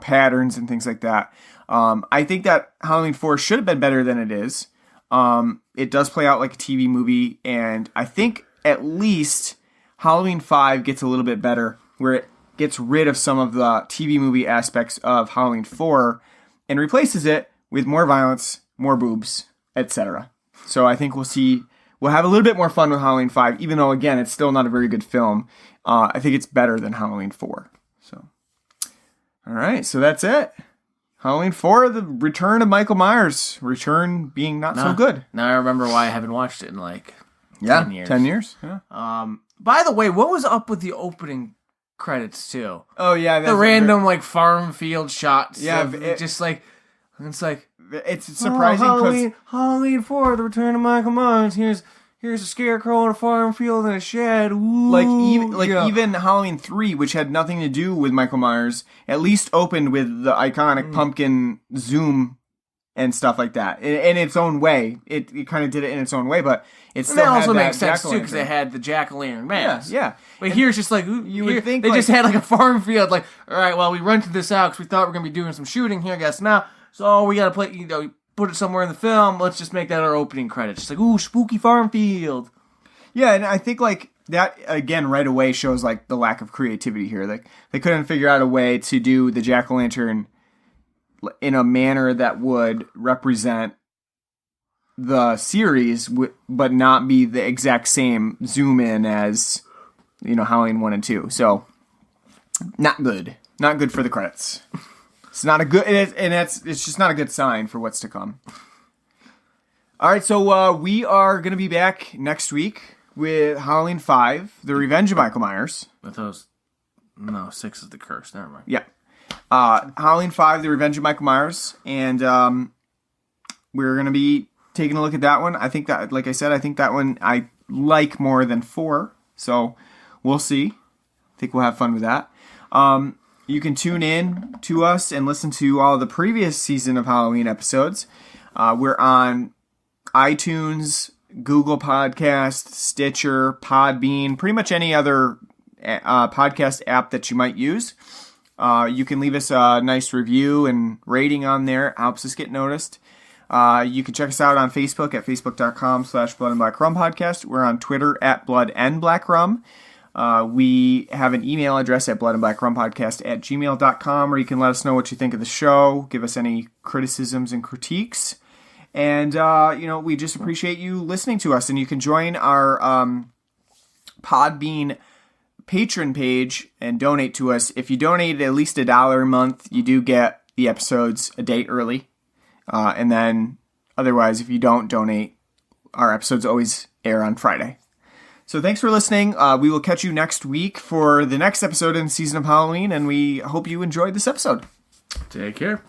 patterns and things like that. I think that Halloween 4 should have been better than it is. It does play out like a TV movie, and I think at least Halloween 5 gets a little bit better, where it gets rid of some of the TV movie aspects of Halloween 4 and replaces it with more violence, more boobs, etc. So I think we'll have a little bit more fun with Halloween 5, even though, again, it's still not a very good film. I think it's better than Halloween 4. So, all right, so that's it. Halloween 4, the return of Michael Myers. Return being not so good. Now I remember why I haven't watched it in 10 years. 10 years. Yeah. By the way, what was up with the opening credits too? Oh yeah, the random farm field shots. Yeah, it's surprising because Halloween 4, the return of Michael Myers. Here's a scarecrow in a farm field in a shed. Ooh, even Halloween 3, which had nothing to do with Michael Myers, at least opened with the iconic pumpkin zoom and stuff like that in its own way. It kind of did it in its own way, but it still that had also that makes sense too because jack-o'-lantern. they had the jack-o'-lantern mask. Yeah. But here's just you would think they just had a farm field. All right, well we rented this out because we thought we were gonna be doing some shooting here. I guess now, so we gotta play. Put it somewhere in the film. Let's just make that our opening credits. Just ooh, spooky farm field. Yeah, and I think that again right away shows the lack of creativity here. They couldn't figure out a way to do the jack-o'-lantern in a manner that would represent the series, but not be the exact same zoom in as Halloween 1 and 2. So not good for the credits. It's not a good, it's just not a good sign for what's to come. All right, so we are going to be back next week with Halloween 5, The Revenge of Michael Myers. But 6 is the curse. Never mind. Yeah. Halloween 5, The Revenge of Michael Myers, and we're going to be taking a look at that one. I think that, like I said, that one I like more than 4, so we'll see. I think we'll have fun with that. You can tune in to us and listen to all the previous season of Halloween episodes. We're on iTunes, Google Podcast, Stitcher, Podbean, pretty much any other podcast app that you might use. You can leave us a nice review and rating on there. It helps us get noticed. You can check us out on Facebook at facebook.com/Blood and Black Rum Podcast. We're on Twitter at Blood and Black Rum. We have an email address at bloodandblackrumpodcast@gmail.com, where you can let us know what you think of the show, give us any criticisms and critiques. And, we just appreciate you listening to us. And you can join our Podbean patron page and donate to us. If you donate at least $1 a month, you do get the episodes a day early. And then otherwise, if you don't donate, our episodes always air on Friday. So thanks for listening. We will catch you next week for the next episode in the season of Halloween, and we hope you enjoyed this episode. Take care.